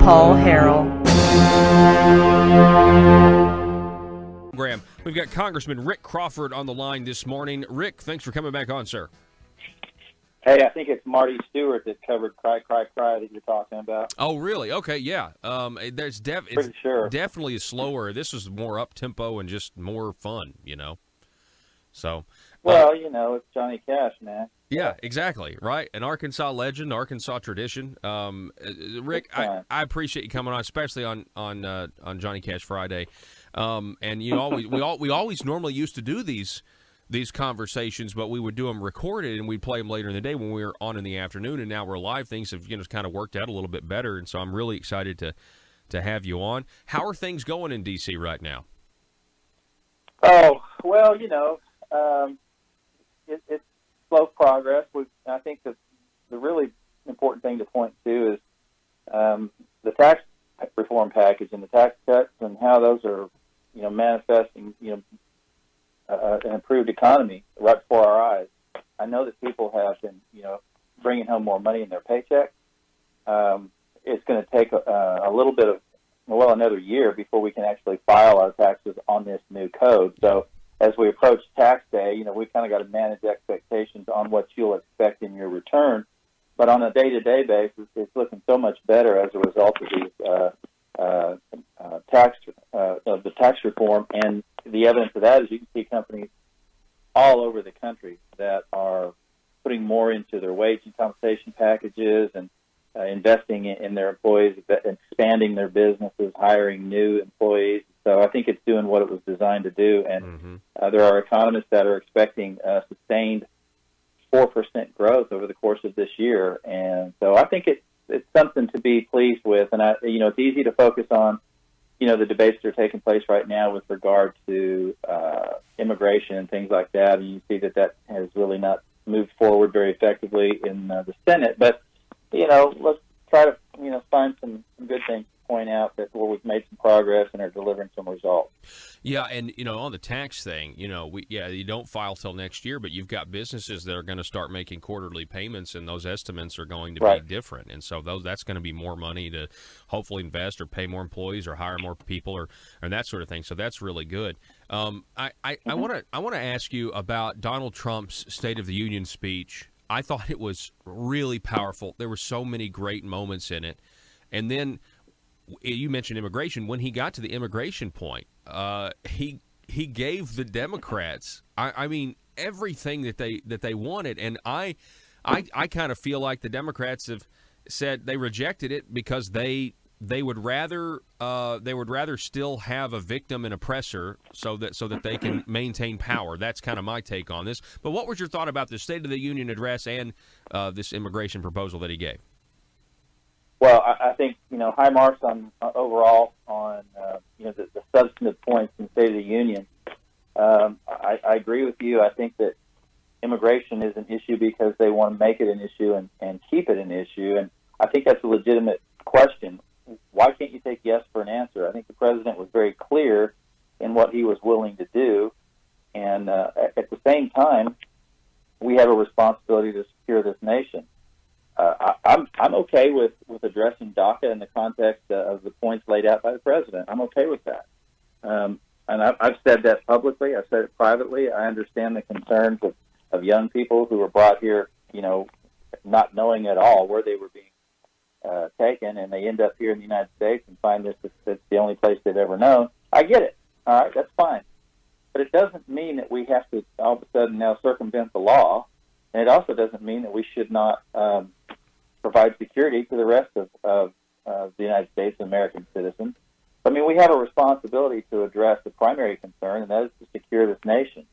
Paul Harrell. Graham, we've got Congressman Rick Crawford on the line this morning. Rick, thanks for coming back on, sir. Hey, I think it's Marty Stewart that covered Cry, Cry, Cry that you're talking about. Oh, really? Okay, yeah. It's Pretty sure. definitely slower. This is more up-tempo and just more fun, you know. So, Well, you know, it's Johnny Cash, man. yeah, exactly, right? An Arkansas legend, Arkansas tradition. Rick, I appreciate you coming on, especially on Johnny Cash Friday. And you always we always normally used to do these conversations, but we would do them recorded and we'd play them later in the day when we were on in the afternoon. And now we're live. Things have kind of worked out a little bit better, and so I'm really excited to have you on. How are things going in D.C. right now? Oh, well, you know, it's slow progress. I think the really important thing to point to is the tax reform package and the tax cuts and how those are, you know, manifesting, you know, an improved economy right before our eyes. I know that people have been, you know, bringing home more money in their paycheck. It's going to take a little bit of, well, another year before we can actually file our taxes on this new code. So as we approach tax day, you know, we kind of got to manage expectations on what you'll expect in your return. But on a day-to-day basis, it's looking so much better as a result of these the tax reform. And the evidence of that is you can see companies all over the country that are putting more into their wage and compensation packages and investing in their employees, expanding their businesses, hiring new employees. So I think it's doing what it was designed to do. And there are economists that are expecting sustained 4% growth over the course of this year. And so I think it's something to be pleased with. And you know, it's easy to focus on, you know, the debates that are taking place right now with regard to immigration and things like that. And you see that has really not moved forward very effectively in the Senate. But, you know, let's try to, you know, find some good things to point out that where we've made some progress and are delivering some results. Yeah, and, you know, on the tax thing, you know, you don't file till next year, but you've got businesses that are going to start making quarterly payments, and those estimates are going to be different. And so that's going to be more money to hopefully invest or pay more employees or hire more people or that sort of thing. So that's really good. I want to ask you about Donald Trump's State of the Union speech. I thought it was really powerful. There were so many great moments in it. And then you mentioned immigration. When he got to the immigration point, he gave the Democrats, I mean, everything that they wanted. And I kind of feel like the Democrats have said they rejected it because they would rather still have a victim and oppressor so that they can maintain power. That's kind of my take on this. But what was your thought about the State of the Union address and this immigration proposal that he gave? Well, I think, you know, high marks on overall on you know, the substantive points in the State of the Union. I agree with you. I think that immigration is an issue because they want to make it an issue and keep it an issue. And I think that's a legitimate question. Why can't you take yes for an answer? I think the president was very clear in what he was willing to do. And at the same time, we have a responsibility to secure this nation. I'm okay with addressing DACA in the context of the points laid out by the president. I'm okay with that. And I've said that publicly. I've said it privately. I understand the concerns of young people who were brought here, you know, not knowing at all where they were being taken, and they end up here in the United States and find this it's the only place they've ever known. I get it. All right, that's fine. But it doesn't mean that we have to all of a sudden now circumvent the law. And it also doesn't mean that we should not provide security to the rest of the United States and American citizens. I mean, we have a responsibility to address the primary concern, and that is to secure this nation.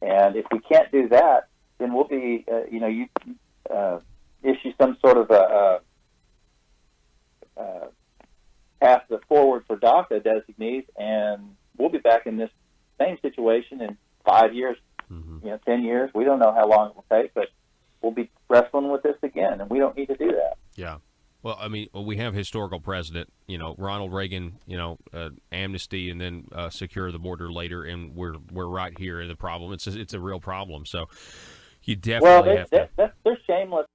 And if we can't do that, then we'll be, you know, you issue some sort of a path forward for DACA designees, and we'll be back in this same situation in 5 years, you know, 10 years. We don't know how long it will take, but we'll be wrestling with this again, and we don't need to do that. Yeah. Well, I mean, we have historical precedent, you know, Ronald Reagan, you know, amnesty and then secure the border later, and we're right here in the problem. It's a real problem. So you definitely have to. They're shameless.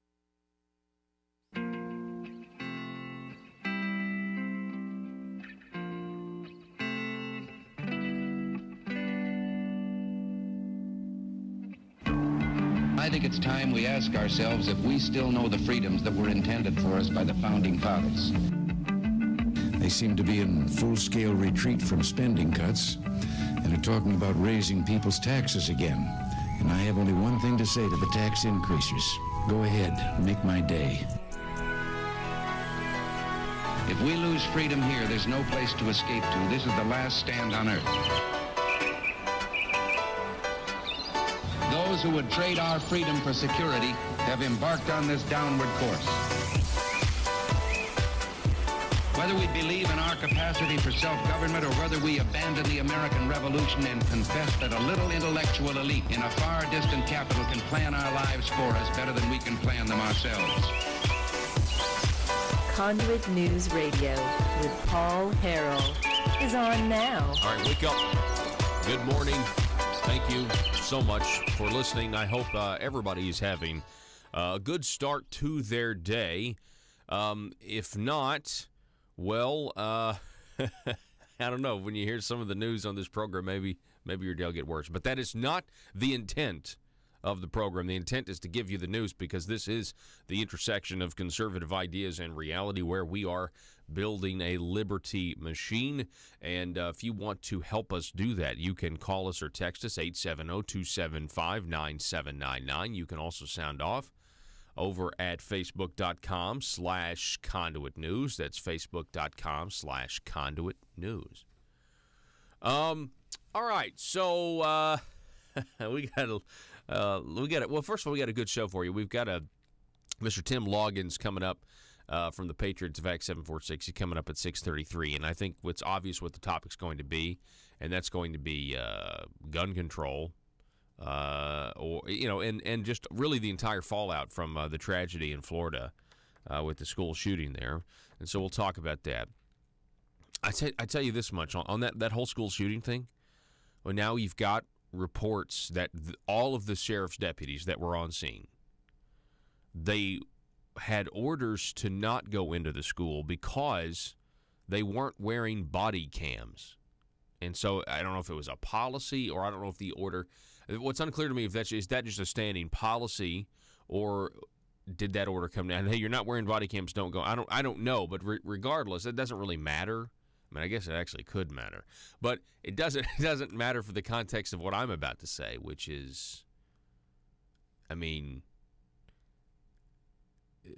I think it's time we ask ourselves if we still know the freedoms that were intended for us by the Founding Fathers. They seem to be in full-scale retreat from spending cuts and are talking about raising people's taxes again. And I have only one thing to say to the tax increasers. Go ahead, make my day. If we lose freedom here, there's no place to escape to. This is the last stand on earth. Those who would trade our freedom for security have embarked on this downward course. Whether we believe in our capacity for self-government or whether we abandon the American Revolution and confess that a little intellectual elite in a far distant capital can plan our lives for us better than we can plan them ourselves. Conduit News Radio with Paul Harrell is on now. All right, wake up. Good morning. Thank you so much for listening. I hope everybody is having a good start to their day. If not, well, I don't know. When you hear some of the news on this program, maybe your day will get worse. But that is not the intent of the program. The intent is to give you the news because this is the intersection of conservative ideas and reality where we are building a liberty machine. And if you want to help us do that, you can call us or text us 870-275-9799. You can also sound off over at facebook.com/Conduit News. That's facebook.com/Conduit News. All right, so we got well, first of all, we got a good show for you. We've got Mr. Tim Loggins coming up from the Patriots of Act 746. He's coming up at 6:33, and I think it's obvious what the topic's going to be, and that's going to be gun control. And just really the entire fallout from the tragedy in Florida with the school shooting there. And so we'll talk about that. I tell you this much on that whole school shooting thing. Well, now you've got reports that all of the sheriff's deputies that were on scene, they had orders to not go into the school because they weren't wearing body cams. And so I don't know if it was a policy or I don't know if the order. What's unclear to me is that just a standing policy or did that order come down? Hey, you're not wearing body cams, don't go. I don't know, but regardless, it doesn't really matter. I mean, I guess it actually could matter, but it doesn't matter for the context of what I'm about to say, which is, I mean,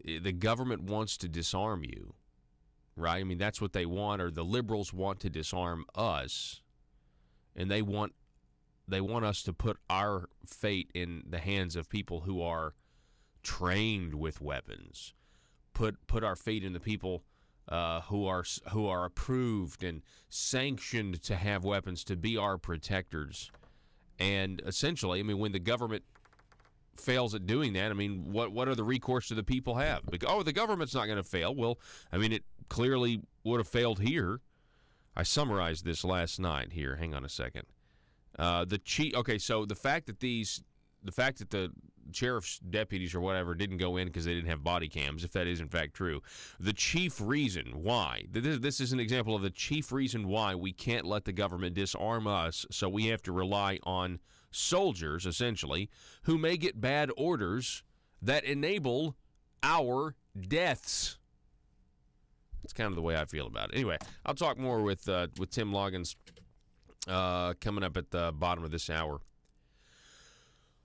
the government wants to disarm you. Right? I mean, that's what they want, or the liberals want to disarm us, and they want us to put our fate in the hands of people who are trained with weapons. Put our fate in the people who are approved and sanctioned to have weapons to be our protectors. And essentially, I mean, when the government fails at doing that, I mean, what are the recourse do the people have? Because, the government's not going to fail. Well, I mean, it clearly would have failed here. I summarized this last night here. Hang on a second. So the fact that the sheriff's deputies or whatever didn't go in because they didn't have body cams, if that is in fact true, the chief reason why, this is an example of the chief reason why we can't let the government disarm us, so we have to rely on soldiers, essentially, who may get bad orders that enable our deaths. That's kind of the way I feel about it. Anyway, I'll talk more with Tim Loggins coming up at the bottom of this hour.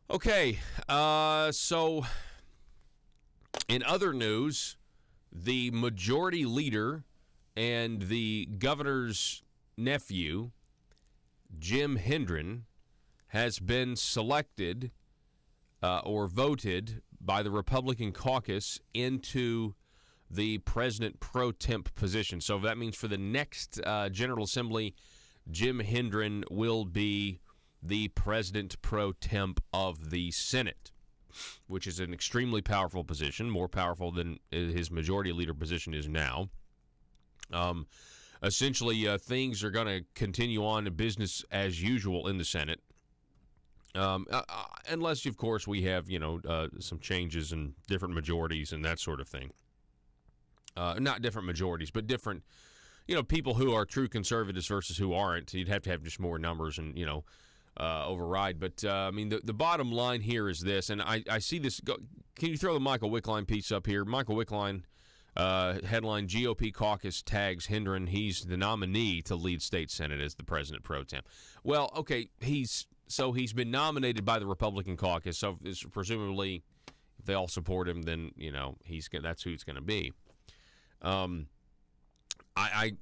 Okay, so in other news, the majority leader and the governor's nephew, Jim Hendren, has been selected or voted by the Republican caucus into the president pro temp position. So that means for the next General Assembly, Jim Hendren will be the president pro temp of the Senate, which is an extremely powerful position, more powerful than his majority leader position is now. Essentially, things are going to continue on business as usual in the Senate. Unless, of course, we have, some changes and different majorities and that sort of thing. Not different majorities, but different, people who are true conservatives versus who aren't. You'd have to have just more numbers and, override. But, I mean, the bottom line here is this, and I see this. Can you throw the Michael Wickline piece up here? Michael Wickline, headline, GOP caucus tags Hendren. He's the nominee to lead state Senate as the president pro tem. Well, okay, he's been nominated by the Republican caucus, so presumably if they all support him, then, that's who it's going to be. I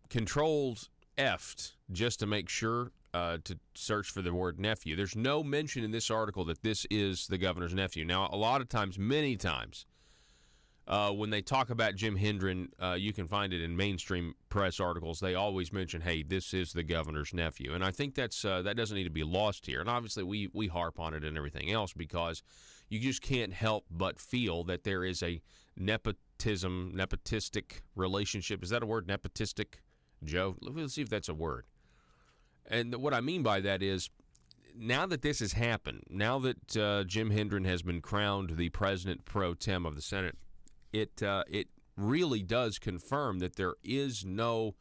controlled F'd just to make sure to search for the word nephew. There's no mention in this article that this is the governor's nephew. Now, a lot of times, many times, when they talk about Jim Hendren, you can find it in mainstream press articles. They always mention, hey, this is the governor's nephew. And I think that doesn't need to be lost here. And obviously we harp on it and everything else because you just can't help but feel that there is a nepotistic relationship. Is that a word, nepotistic, Joe? Let's see if that's a word. And what I mean by that is, now that this has happened, now that Jim Hendren has been crowned the president pro tem of the Senate, it really does confirm that there is no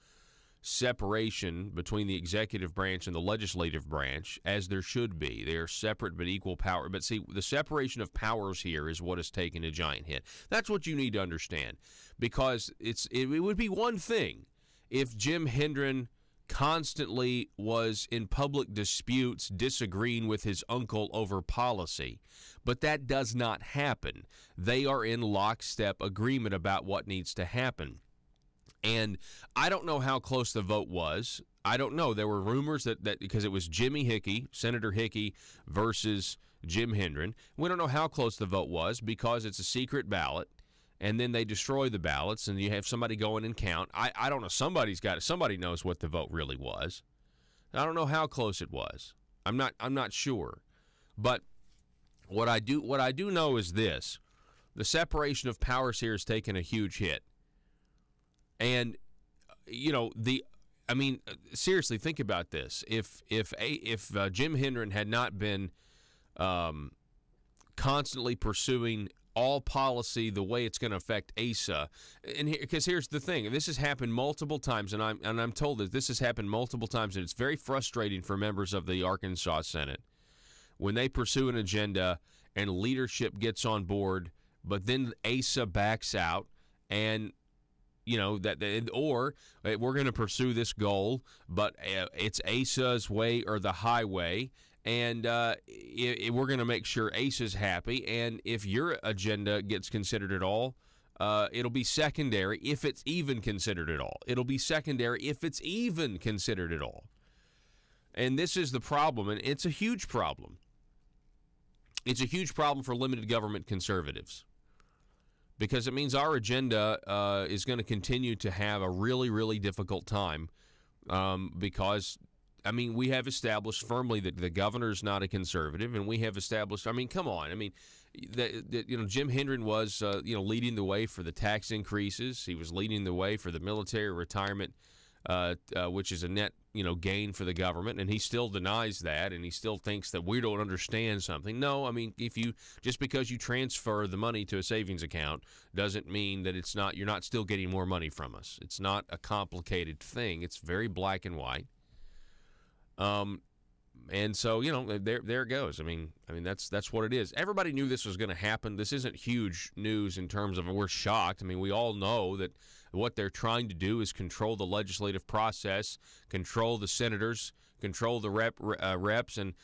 separation between the executive branch and the legislative branch, as there should be. They are separate but equal power. But see, the separation of powers here is what has taken a giant hit. That's what you need to understand, because it would be one thing if Jim Hendren constantly was in public disputes disagreeing with his uncle over policy. But that does not happen. They are in lockstep agreement about what needs to happen. And I don't know how close the vote was. I don't know. There were rumors that because it was Jimmy Hickey, Senator Hickey versus Jim Hendren. We don't know how close the vote was because it's a secret ballot. And then they destroy the ballots, and you have somebody go in and count. I don't know. Somebody knows what the vote really was. I don't know how close it was. I'm not sure. But what I do know is this: the separation of powers here has taken a huge hit. And seriously, think about this. If Jim Hendren had not been constantly pursuing all policy the way it's going to affect Asa, because here's the thing: this has happened multiple times, and I'm told that this has happened multiple times, and it's very frustrating for members of the Arkansas Senate when they pursue an agenda and leadership gets on board, but then Asa backs out, and or we're going to pursue this goal, but it's Asa's way or the highway. And we're going to make sure Asa's happy. And if your agenda gets considered at all, it'll be secondary if it's even considered at all. It'll be secondary if it's even considered at all. And this is the problem, and it's a huge problem. It's a huge problem for limited government conservatives, because it means our agenda is going to continue to have a really, really difficult time because we have established firmly that the governor's not a conservative, and we have established, come on. Jim Hendren was, leading the way for the tax increases. He was leading the way for the military retirement, which is a net, gain for the government, and he still denies that, and he still thinks that we don't understand something. No, just because you transfer the money to a savings account doesn't mean that you're not still getting more money from us. It's not a complicated thing. It's very black and white. And so, there it goes. That's what it is. Everybody knew this was going to happen. This isn't huge news in terms of we're shocked. We all know that what they're trying to do is control the legislative process, control the senators, control the reps, and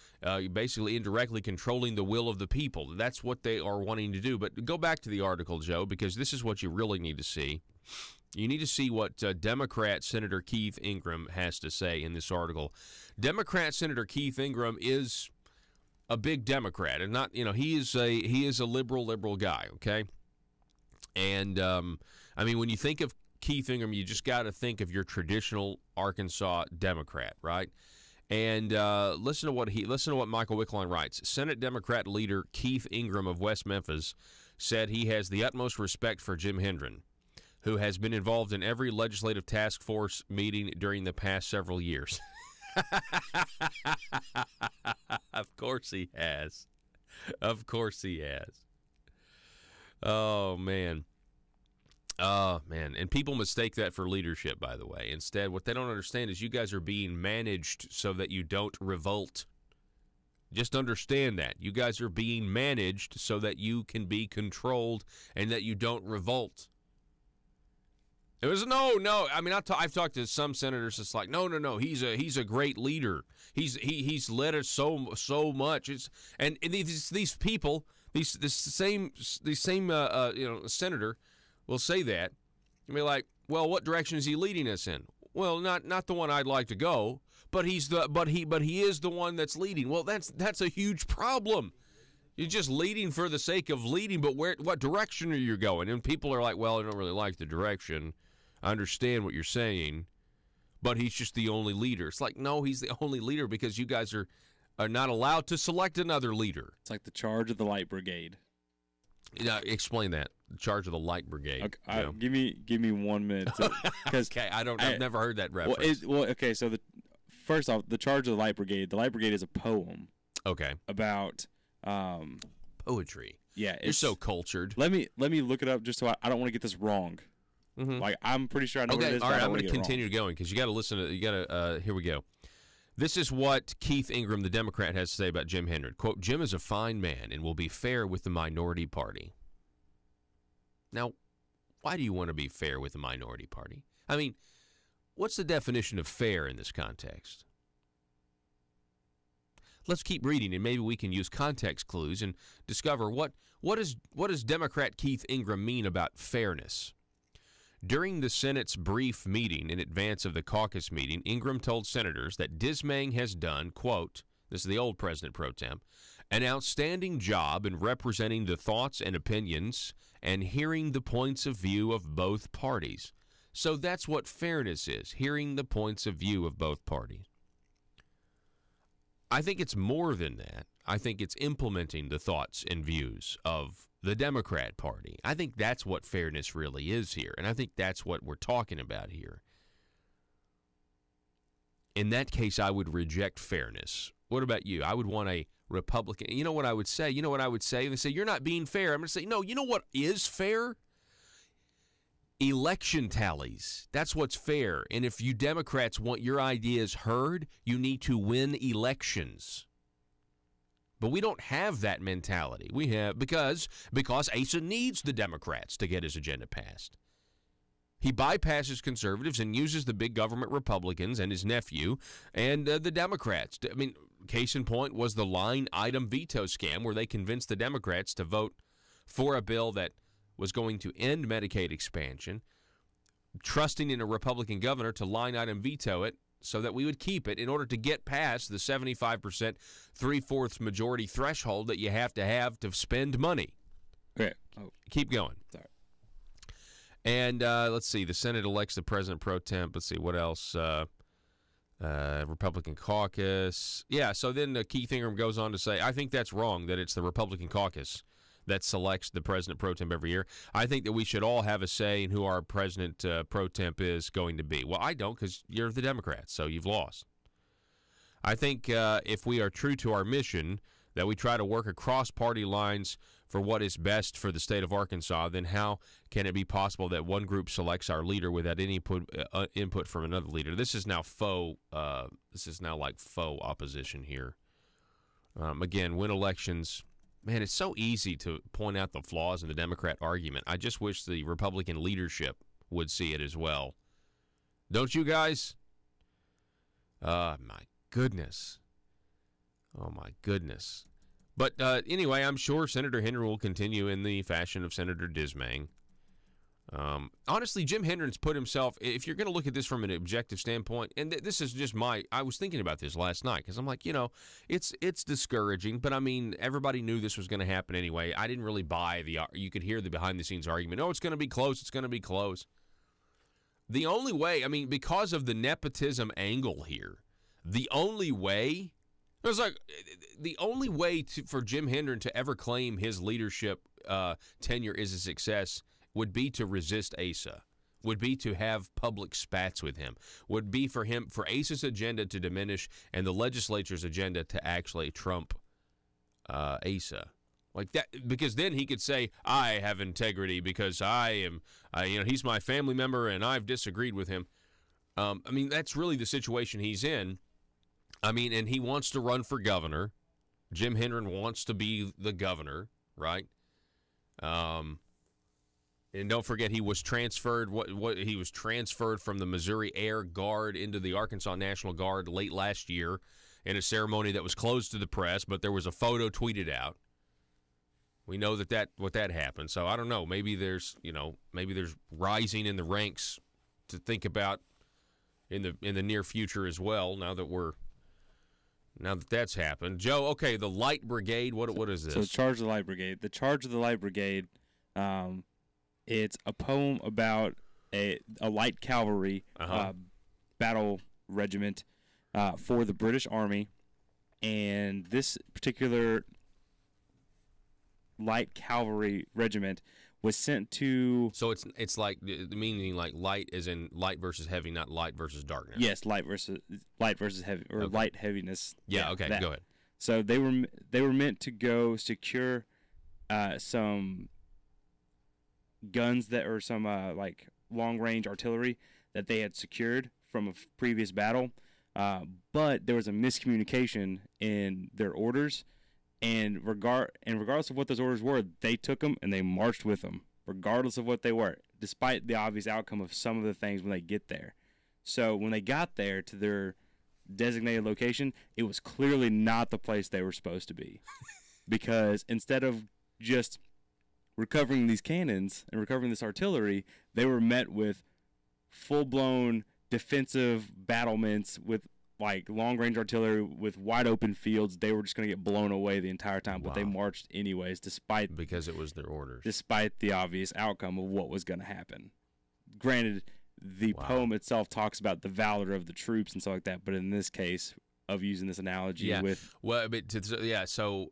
basically indirectly controlling the will of the people. That's what they are wanting to do. But go back to the article, Joe, because this is what you really need to see. You need to see what Democrat Senator Keith Ingram has to say in this article. Democrat Senator Keith Ingram is a big Democrat, and not he is a liberal guy. Okay, and when you think of Keith Ingram, you just got to think of your traditional Arkansas Democrat, right? And listen to what Michael Wickline writes. Senate Democrat leader Keith Ingram of West Memphis said he has the utmost respect for Jim Hendren, who has been involved in every legislative task force meeting during the past several years. Of course he has. Of course he has. Oh, man. Oh, man. And people mistake that for leadership, by the way. Instead, what they don't understand is you guys are being managed so that you don't revolt. Just understand that. You guys are being managed so that you can be controlled and that you don't revolt. It was no. I mean, I've talked to some senators. It's like no. He's a great leader. He's led us so much. And these people, this same senator will say that. And be like, well, what direction is he leading us in? Well, not the one I'd like to go, but he is the one that's leading. Well, that's a huge problem. You're just leading for the sake of leading, but what direction are you going? And people are like, well, I don't really like the direction. I understand what you're saying, but he's just the only leader. It's like, no, he's the only leader because you guys are not allowed to select another leader. It's like the charge of the light brigade. Explain that. The charge of the light brigade. Okay, give me 1 minute. Okay, I've never heard that reference. Okay, so first off, the charge of the light brigade. The light brigade is a poem. Okay. About poetry. Yeah, you're so cultured. Let me look it up just so I don't want to get this wrong. Mm-hmm. Like, I'm pretty sure I know what it is. All right, I'm going to continue going because you got to listen to. Here we go. This is what Keith Ingram, the Democrat, has to say about Jim Hendren. Quote, Jim is a fine man and will be fair with the minority party. Now, why do you want to be fair with the minority party? I mean, what's the definition of fair in this context? Let's keep reading, and maybe we can use context clues and discover what does Democrat Keith Ingram mean about fairness. During the Senate's brief meeting in advance of the caucus meeting, Ingram told senators that Dismang has done, quote, this is the old President pro tem, an outstanding job in representing the thoughts and opinions and hearing the points of view of both parties. So that's what fairness is, hearing the points of view of both parties. I think it's more than that. I think it's implementing the thoughts and views of the Democrat Party. I think that's what fairness really is here, and I think that's what we're talking about here. In that case, I would reject fairness. What about you? I would want a Republican. You know what I would say? They say, you're not being fair. I'm going to say, no, you know what is fair? Election tallies. That's what's fair. And if you Democrats want your ideas heard, you need to win elections. But we don't have that mentality. We have because Asa needs the Democrats to get his agenda passed. He bypasses conservatives and uses the big government Republicans and his nephew and the Democrats. I mean, case in point was the line item veto scam where they convinced the Democrats to vote for a bill that was going to end Medicaid expansion, trusting in a Republican governor to line item veto it so that we would keep it in order to get past the 75%, 3/4 majority threshold that you have to spend money. Okay. Keep going. Sorry. And let's see. The Senate elects the president pro temp. Let's see. What else? Republican caucus. Yeah, so then Keith Ingram goes on to say, I think that's wrong, that it's the Republican caucus that selects the president pro temp every year. I think that we should all have a say in who our president pro temp is going to be. Well, I don't, because you're the Democrats, so you've lost. I think if we are true to our mission, that we try to work across party lines for what is best for the state of Arkansas, then how can it be possible that one group selects our leader without any input from another leader? This is now faux. This is now like faux opposition here. Again, win elections. Man, it's so easy to point out the flaws in the Democrat argument. I just wish the Republican leadership would see it as well. Don't you guys? My goodness. Oh, my goodness. But anyway, I'm sure Senator Hendren will continue in the fashion of Senator Dismang. Honestly, Jim Hendren's put himself, if you're going to look at this from an objective standpoint, and this is just I was thinking about this last night, because I'm like, it's discouraging, but I mean, everybody knew this was going to happen anyway. I didn't really buy you could hear the behind-the-scenes argument, it's going to be close, it's going to be close. The only way, I mean, because of the nepotism angle here, the only way for Jim Hendren to ever claim his leadership tenure is a success would be to resist Asa, would be to have public spats with him, would be for Asa's agenda to diminish and the legislature's agenda to actually trump Asa. Like that, because then he could say, I have integrity because I am, he's my family member and I've disagreed with him. I mean, that's really the situation he's in. I mean, and he wants to run for governor. Jim Hendren wants to be the governor, right? And don't forget, he was transferred. He was transferred from the Missouri Air Guard into the Arkansas National Guard late last year in a ceremony that was closed to the press, but there was a photo tweeted out. We know what that happened. So I don't know. Maybe there's rising in the ranks to think about in the near future as well. Now that that's happened, Joe. Okay, the Light Brigade. What is this? So, Charge of the Light Brigade. The Charge of the Light Brigade. It's a poem about a light cavalry battle regiment for the British Army, and this particular light cavalry regiment was sent to. So it's like meaning like light as in light versus heavy, not light versus darkness. Yes, light versus heavy, or okay. Light heaviness. Yeah. Okay. Go ahead. So they were meant to go secure some guns that or some like long range artillery that they had secured from a previous battle, but there was a miscommunication in their orders. And regardless of what those orders were, they took them and they marched with them, regardless of what they were, despite the obvious outcome of some of the things when they get there. So when they got there to their designated location, it was clearly not the place they were supposed to be. Because instead of just recovering these cannons and recovering this artillery, they were met with full-blown defensive battlements with like long-range artillery with wide-open fields. They were just going to get blown away the entire time, but they marched anyways, because it was their orders. Despite the obvious outcome of what was going to happen. Granted, the poem itself talks about the valor of the troops and stuff like that, but in this case, of using this analogy with... Well, so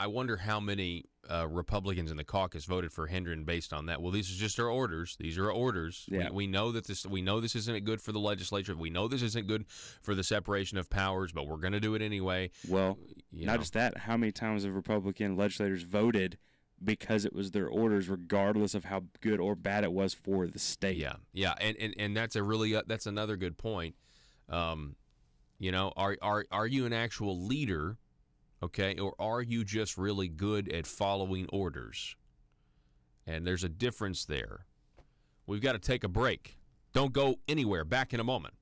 I wonder how many Republicans in the caucus voted for Hendren based on that. Well, these are just our orders. These are our orders. Yeah. We know that this isn't good for the legislature. We know this isn't good for the separation of powers, but we're going to do it anyway. Well, just that. How many times have Republican legislators voted because it was their orders, regardless of how good or bad it was for the state? Yeah, and that's that's another good point. Are you an actual leader? Okay, or are you just really good at following orders? And there's a difference there. We've got to take a break. Don't go anywhere. Back in a moment.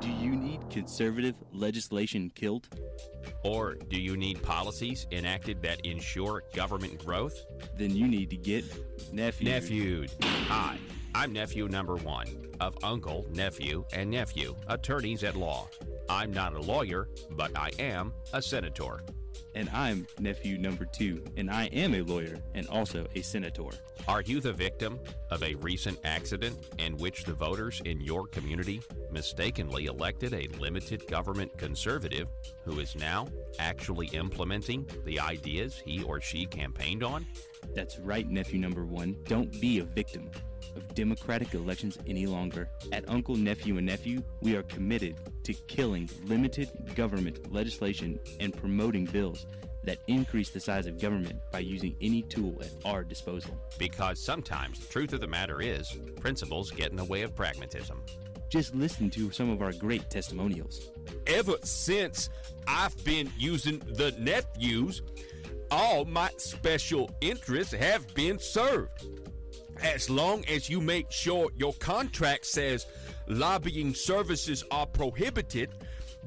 Do you need conservative legislation killed? Or do you need policies enacted that ensure government growth? Then you need to get Nephewed. Hi, I'm nephew number 1 of uncle, nephew, and nephew, attorneys at law. I'm not a lawyer, but I am a senator. And I'm nephew number 2, and I am a lawyer and also a senator. Are you the victim of a recent accident in which the voters in your community mistakenly elected a limited government conservative who is now actually implementing the ideas he or she campaigned on? That's right, nephew number 1. Don't be a victim of democratic elections any longer. At Uncle, Nephew, and Nephew, we are committed to killing limited government legislation and promoting bills that increase the size of government by using any tool at our disposal. Because sometimes the truth of the matter is, principles get in the way of pragmatism. Just listen to some of our great testimonials. Ever since I've been using the nephews, all my special interests have been served. as long as you make sure your contract says lobbying services are prohibited,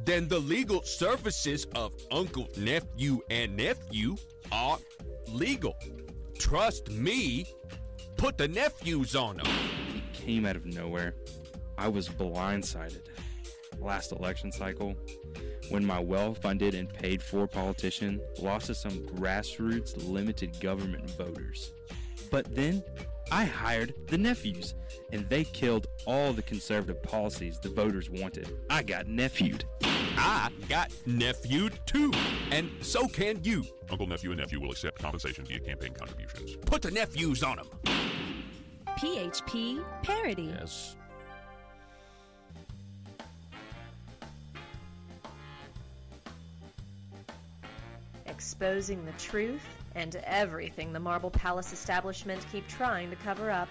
then the legal services of uncle, nephew, and nephew are legal. Trust me, put the nephews on them. It came out of nowhere. I was blindsided last election cycle when my well-funded and paid-for politician lost to some grassroots limited government voters. But then I hired the nephews, and they killed all the conservative policies the voters wanted. I got nephewed. I got nephewed too, and so can you. Uncle, nephew, and nephew will accept compensation via campaign contributions. Put the nephews on them. PHP parody. Yes. Exposing the truth and everything the Marble Palace establishment keep trying to cover up.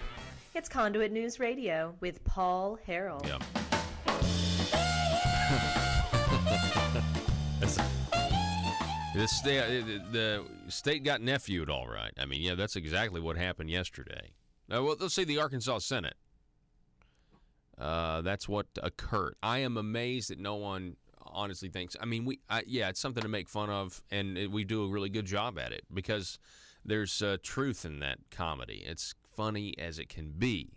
It's Conduit News Radio with Paul Harrell. Yeah. The state got nephewed all right. I mean, yeah, that's exactly what happened yesterday. Now, well, let's say the Arkansas Senate. That's what occurred. I am amazed that no one honestly thinks. I mean, it's something to make fun of, and we do a really good job at it because there's truth in that comedy. It's funny as it can be,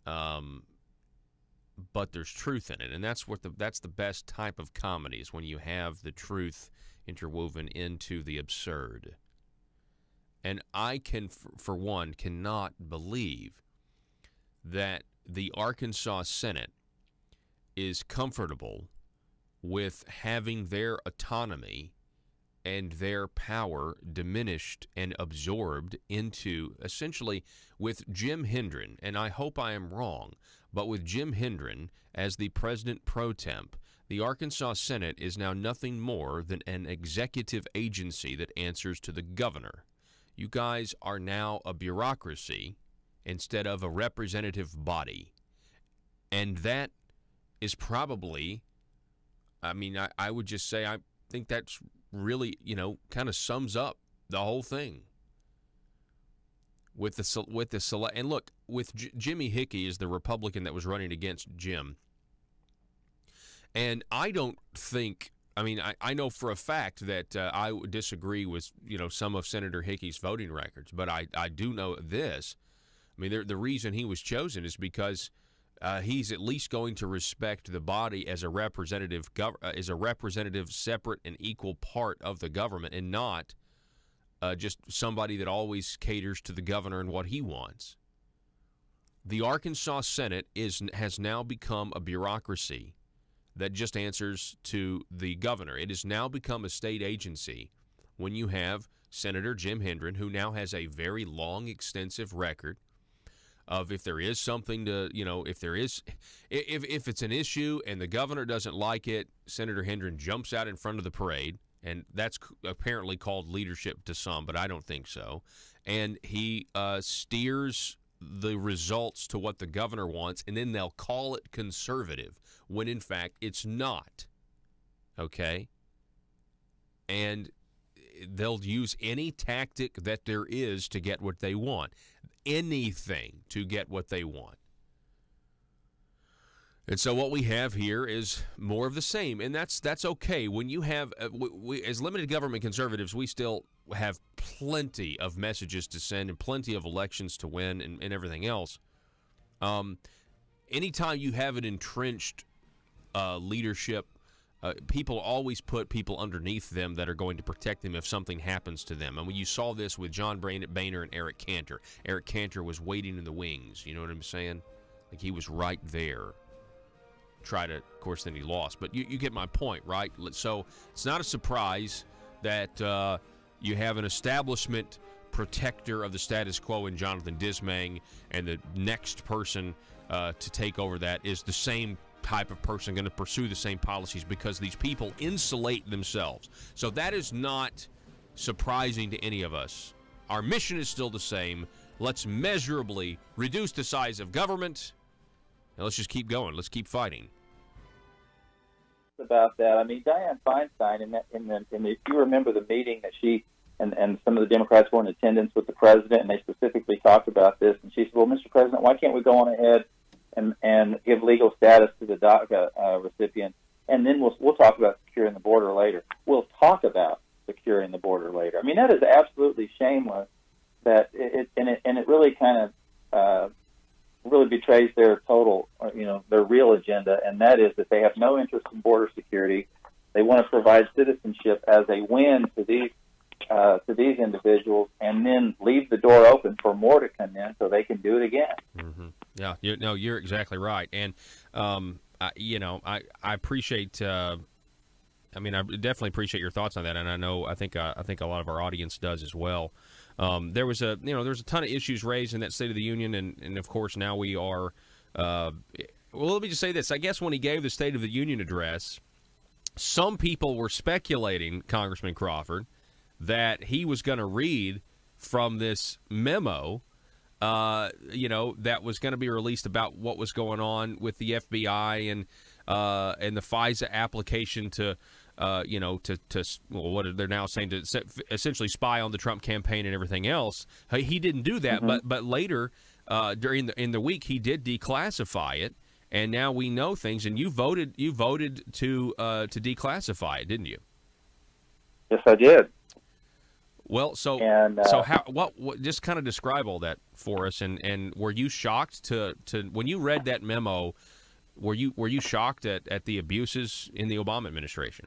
but there's truth in it, and that's the best type of comedy is when you have the truth interwoven into the absurd. And I can, for one, cannot believe that the Arkansas Senate is comfortable with having their autonomy and their power diminished and absorbed into, essentially, with Jim Hendren, and I hope I am wrong, but with Jim Hendren as the president pro temp, the Arkansas Senate is now nothing more than an executive agency that answers to the governor. You guys are now a bureaucracy instead of a representative body. And that is probably, I mean, I would just say I think that's really, kind of sums up the whole thing. With the and look, with Jimmy Hickey is the Republican that was running against Jim. And I don't think, I mean, I know for a fact that I would disagree with, some of Senator Hickey's voting records, but I do know this. I mean, the reason he was chosen is because he's at least going to respect the body as a representative, separate and equal part of the government, and not just somebody that always caters to the governor and what he wants. The Arkansas Senate has now become a bureaucracy that just answers to the governor. It has now become a state agency when you have Senator Jim Hendren, who now has a very long, extensive record of if there is something to, if it's an issue and the governor doesn't like it, Senator Hendren jumps out in front of the parade, and that's apparently called leadership to some, but I don't think so. And he steers the results to what the governor wants, and then they'll call it conservative when in fact it's not. Okay? And they'll use any tactic that there is to get what they want. Anything to get what they want. And so what we have here is more of the same, and that's okay. When you have, we as limited government conservatives, we still have plenty of messages to send and plenty of elections to win and everything else. Anytime you have an entrenched leadership, people always put people underneath them that are going to protect them if something happens to them. And when you saw this with John Boehner and Eric Cantor. Eric Cantor was waiting in the wings. You know what I'm saying? Like he was right there. Of course, then he lost. But you get my point, right? So it's not a surprise that you have an establishment protector of the status quo in Jonathan Dismang, and the next person to take over that is the same type of person going to pursue the same policies because these people insulate themselves. So that is not surprising to any of us. Our mission is still the same. Let's measurably reduce the size of government, and let's just keep going. Let's keep fighting. About that, I mean, Dianne Feinstein, if you remember the meeting that she and some of the Democrats were in attendance with the president, and they specifically talked about this. And she said, well, Mr. President, why can't we go on ahead and give legal status to the DACA recipient, and then we'll talk about securing the border later. We'll talk about securing the border later. I mean, that is absolutely shameless. That it really kind of really betrays their total, their real agenda, and that is that they have no interest in border security. They want to provide citizenship as a win to these individuals, and then leave the door open for more to come in so they can do it again. Mm-hmm. Yeah, you're exactly right, and I appreciate. I definitely appreciate your thoughts on that, and I think a lot of our audience does as well. There was a ton of issues raised in that State of the Union, and of course now we are. Well, let me just say this. I guess when he gave the State of the Union address, some people were speculating, Congressman Crawford, that he was going to read from this memo, that was going to be released about what was going on with the FBI and the FISA application to what they're now saying, to essentially spy on the Trump campaign and everything else. He didn't do that, but later in the week he did declassify it, and now we know things. And you voted to declassify it, didn't you? Yes, I did. Well, so how what just kind of describe all that for us, and were you shocked to when you read that memo? Were you shocked at the abuses in the Obama administration?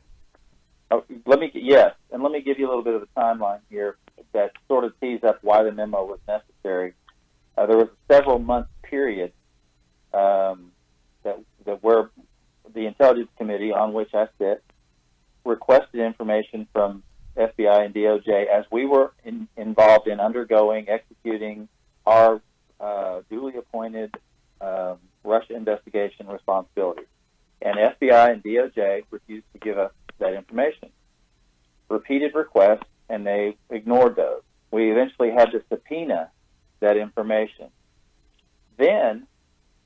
Let me give you a little bit of a timeline here that sort of tees up why the memo was necessary. There was a several month period that where the Intelligence Committee, on which I sit, requested information from FBI and DOJ as we were involved in executing our duly appointed Russia investigation responsibilities. And FBI and DOJ refused to give us that information. Repeated requests, and they ignored those. We eventually had to subpoena that information. Then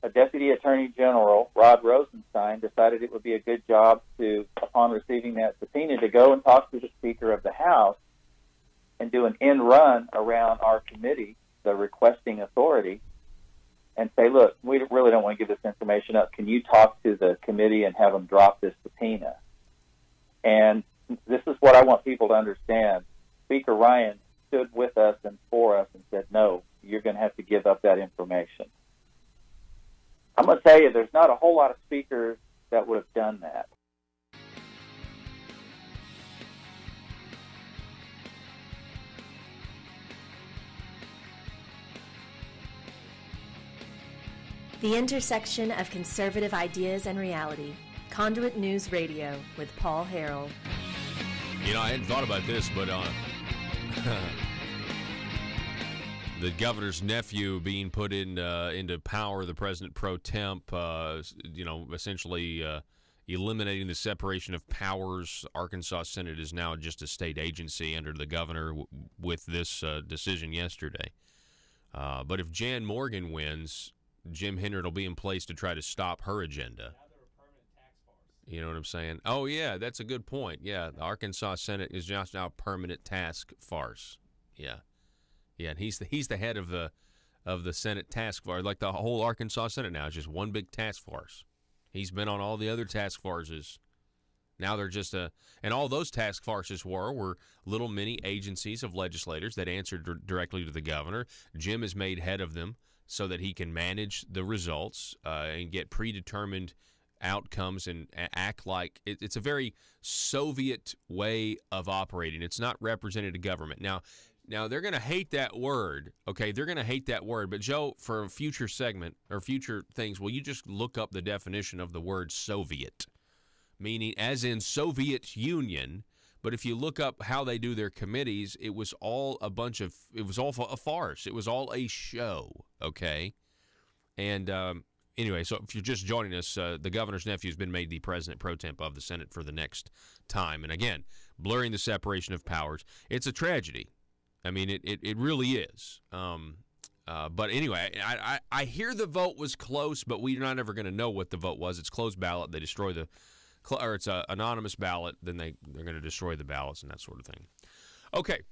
a Deputy Attorney General, Rod Rosenstein, decided it would be a good job to, upon receiving that subpoena, to go and talk to the Speaker of the House and do an end run around our committee, the requesting authority, and say, look, we really don't want to give this information up. Can you talk to the committee and have them drop this subpoena? And this is what I want people to understand. Speaker Ryan stood with us and for us and said, no, you're going to have to give up that information. I'm going to tell you, there's not a whole lot of speakers that would have done that. The intersection of conservative ideas and reality. Conduit News Radio with Paul Harrell. I hadn't thought about this, but the governor's nephew being put into power, the president pro temp, essentially eliminating the separation of powers. Arkansas Senate is now just a state agency under the governor with this decision yesterday. But if Jan Morgan wins, Jim Hendren will be in place to try to stop her agenda. You know what I'm saying? Oh, yeah, that's a good point. Yeah, the Arkansas Senate is just now a permanent task farce. Yeah, and he's the head of the Senate task force. Like the whole Arkansas Senate now is just one big task force. He's been on all the other task forces. Now they're just and all those task forces were little mini agencies of legislators that answered directly to the governor. Jim is made head of them so that he can manage the results and get predetermined outcomes and act like it's a very Soviet way of operating. It's not representative government. Now they're going to hate that word. Okay, they're going to hate that word. But Joe, for a future segment or future things, will you just look up the definition of the word Soviet, meaning as in Soviet Union? But if you look up how they do their committees, it was all a farce. It was all a show. Okay, and anyway, so if you're just joining us, the governor's nephew has been made the president pro temp of the Senate for the next time. And again, blurring the separation of powers. It's a tragedy. I mean, it really is. But anyway, I hear the vote was close, but we're not ever going to know what the vote was. It's closed ballot. They destroy or it's an anonymous ballot. Then they're going to destroy the ballots and that sort of thing. Okay.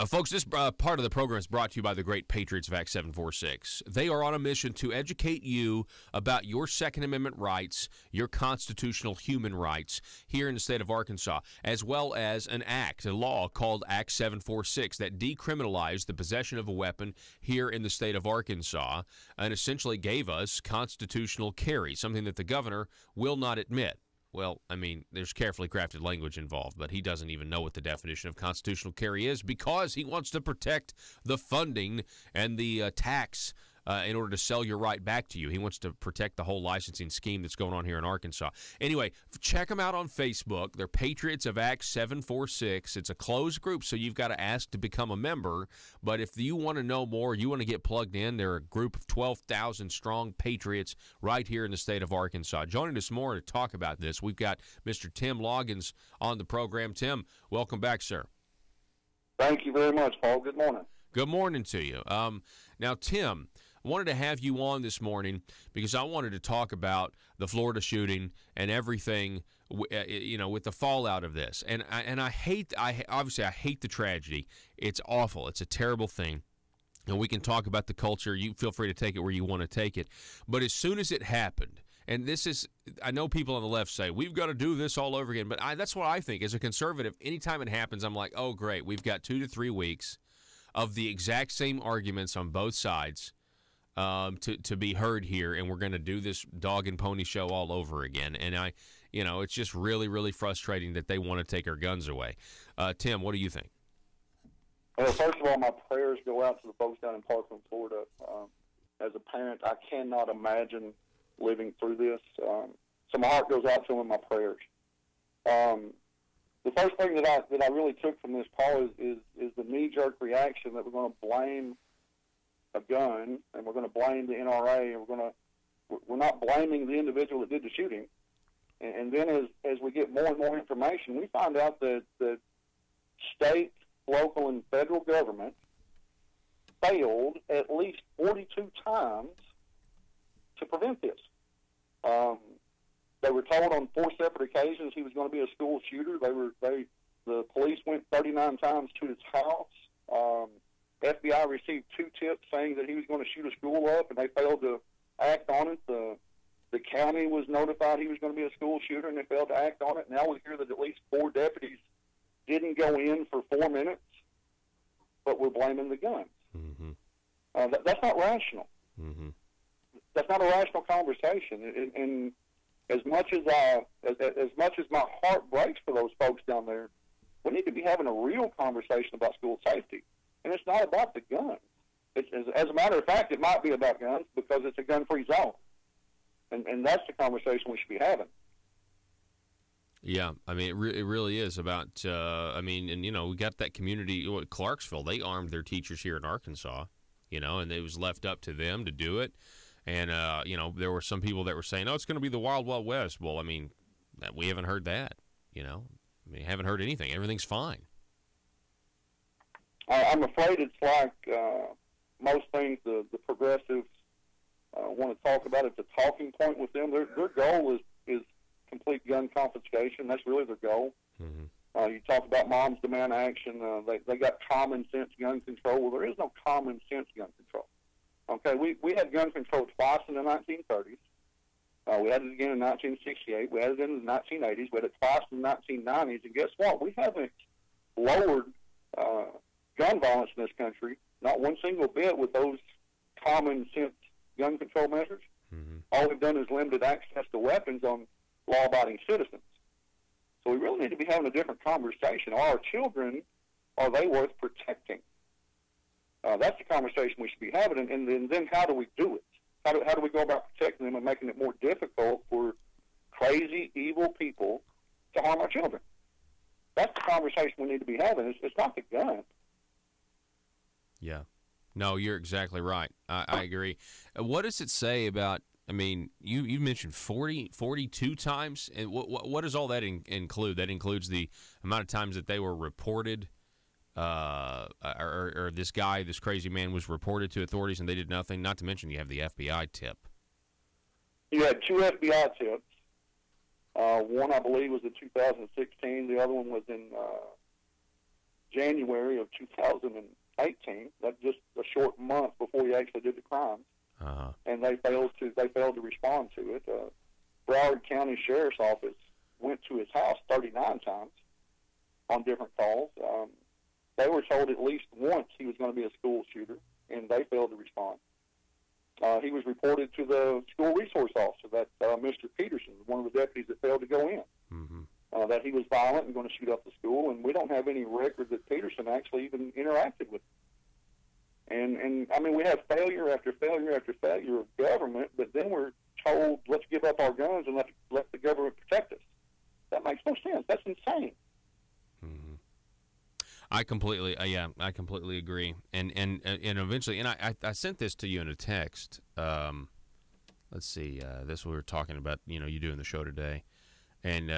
Folks, this part of the program is brought to you by the great Patriots of Act 746. They are on a mission to educate you about your Second Amendment rights, your constitutional human rights here in the state of Arkansas, as well as an act, a law called Act 746 that decriminalized the possession of a weapon here in the state of Arkansas and essentially gave us constitutional carry, something that the governor will not admit. Well, I mean, there's carefully crafted language involved, but he doesn't even know what the definition of constitutional carry is because he wants to protect the funding and the tax in order to sell your right back to you. He wants to protect the whole licensing scheme that's going on here in Arkansas. Anyway, check them out on Facebook. They're Patriots of Act 746. It's a closed group, so you've got to ask to become a member. But if you want to know more, you want to get plugged in, they're a group of 12,000 strong patriots right here in the state of Arkansas. Joining us more to talk about this, we've got Mr. Tim Loggins on the program. Tim, welcome back, sir. Thank you very much, Paul. Good morning. Good morning to you. Now, Tim, I wanted to have you on this morning because I wanted to talk about the Florida shooting and everything, with the fallout of this. And I hate the tragedy. It's awful. It's a terrible thing. And we can talk about the culture. You feel free to take it where you want to take it. But as soon as it happened, and this is, I know people on the left say, we've got to do this all over again. But that's what I think. As a conservative, anytime it happens, I'm like, oh, great. We've got 2 to 3 weeks of the exact same arguments on both sides to be heard here, and we're going to do this dog and pony show all over again. And it's just really, really frustrating that they want to take our guns away. Tim, what do you think? Well, first of all, my prayers go out to the folks down in Parkland, Florida. As a parent, I cannot imagine living through this. So my heart goes out to them in my prayers. The first thing that I really took from this, Paul, is the knee-jerk reaction that we're going to blame a gun, and we're going to blame the NRA, and we're not blaming the individual that did the shooting. And then as we get more and more information, we find out that state, local, and federal government failed at least 42 times to prevent this. They were told on 4 separate occasions he was going to be a school shooter. The police went 39 times to his house. FBI received 2 tips saying that he was going to shoot a school up, and they failed to act on it. The county was notified he was going to be a school shooter, and they failed to act on it. Now we hear that at least 4 deputies didn't go in for 4 minutes, but we're blaming the guns. Mm-hmm. That's not rational. Mm-hmm. That's not a rational conversation. And as much as my heart breaks for those folks down there, we need to be having a real conversation about school safety. And it's not about the guns. As a matter of fact, it might be about guns because it's a gun-free zone. And that's the conversation we should be having. Yeah, I mean, it really is about, we got that community, Clarksville, they armed their teachers here in Arkansas, and it was left up to them to do it. And, there were some people that were saying, it's going to be the Wild Wild West. Well, I mean, we haven't heard that, haven't heard anything. Everything's fine. I'm afraid it's like most things the progressives want to talk about. It's a talking point with them. Their goal is complete gun confiscation. That's really their goal. Mm-hmm. You talk about moms demand action. They got common sense gun control. Well, there is no common sense gun control. Okay, we had gun control twice in the 1930s. We had it again in 1968. We had it in the 1980s. We had it twice in the 1990s. And guess what? We haven't lowered gun violence in this country, not one single bit, with those common sense gun control measures. Mm-hmm. All we've done is limited access to weapons on law-abiding citizens. So we really need to be having a different conversation. Are our children, are they worth protecting? That's the conversation we should be having. And then how do we do it? How do we go about protecting them and making it more difficult for crazy, evil people to harm our children? That's the conversation we need to be having. It's not the gun. Yeah. No, you're exactly right. I agree. What does it say about, you mentioned 42 times, and what does all that include? That includes the amount of times that they were reported, or this crazy man was reported to authorities and they did nothing, not to mention you have the FBI tip. You had 2 FBI tips. One, I believe, was in 2016. The other one was in January of 2018. That's just a short month before he actually did the crimes. And they failed to respond to it. Broward County Sheriff's Office went to his house 39 times on different calls. They were told at least once he was going to be a school shooter, and they failed to respond. He was reported to the school resource officer, that Mr. Peterson, one of the deputies that failed to go in, that he was violent and going to shoot up the school, and we don't have any record that Peterson actually even interacted with him. And I mean, we have failure after failure after failure of government, but then we're told, let's give up our guns and let the government protect us. That makes no sense. That's insane. I completely agree. And eventually, and I sent this to you in a text. Let's see, this we were talking about, you doing the show today. And,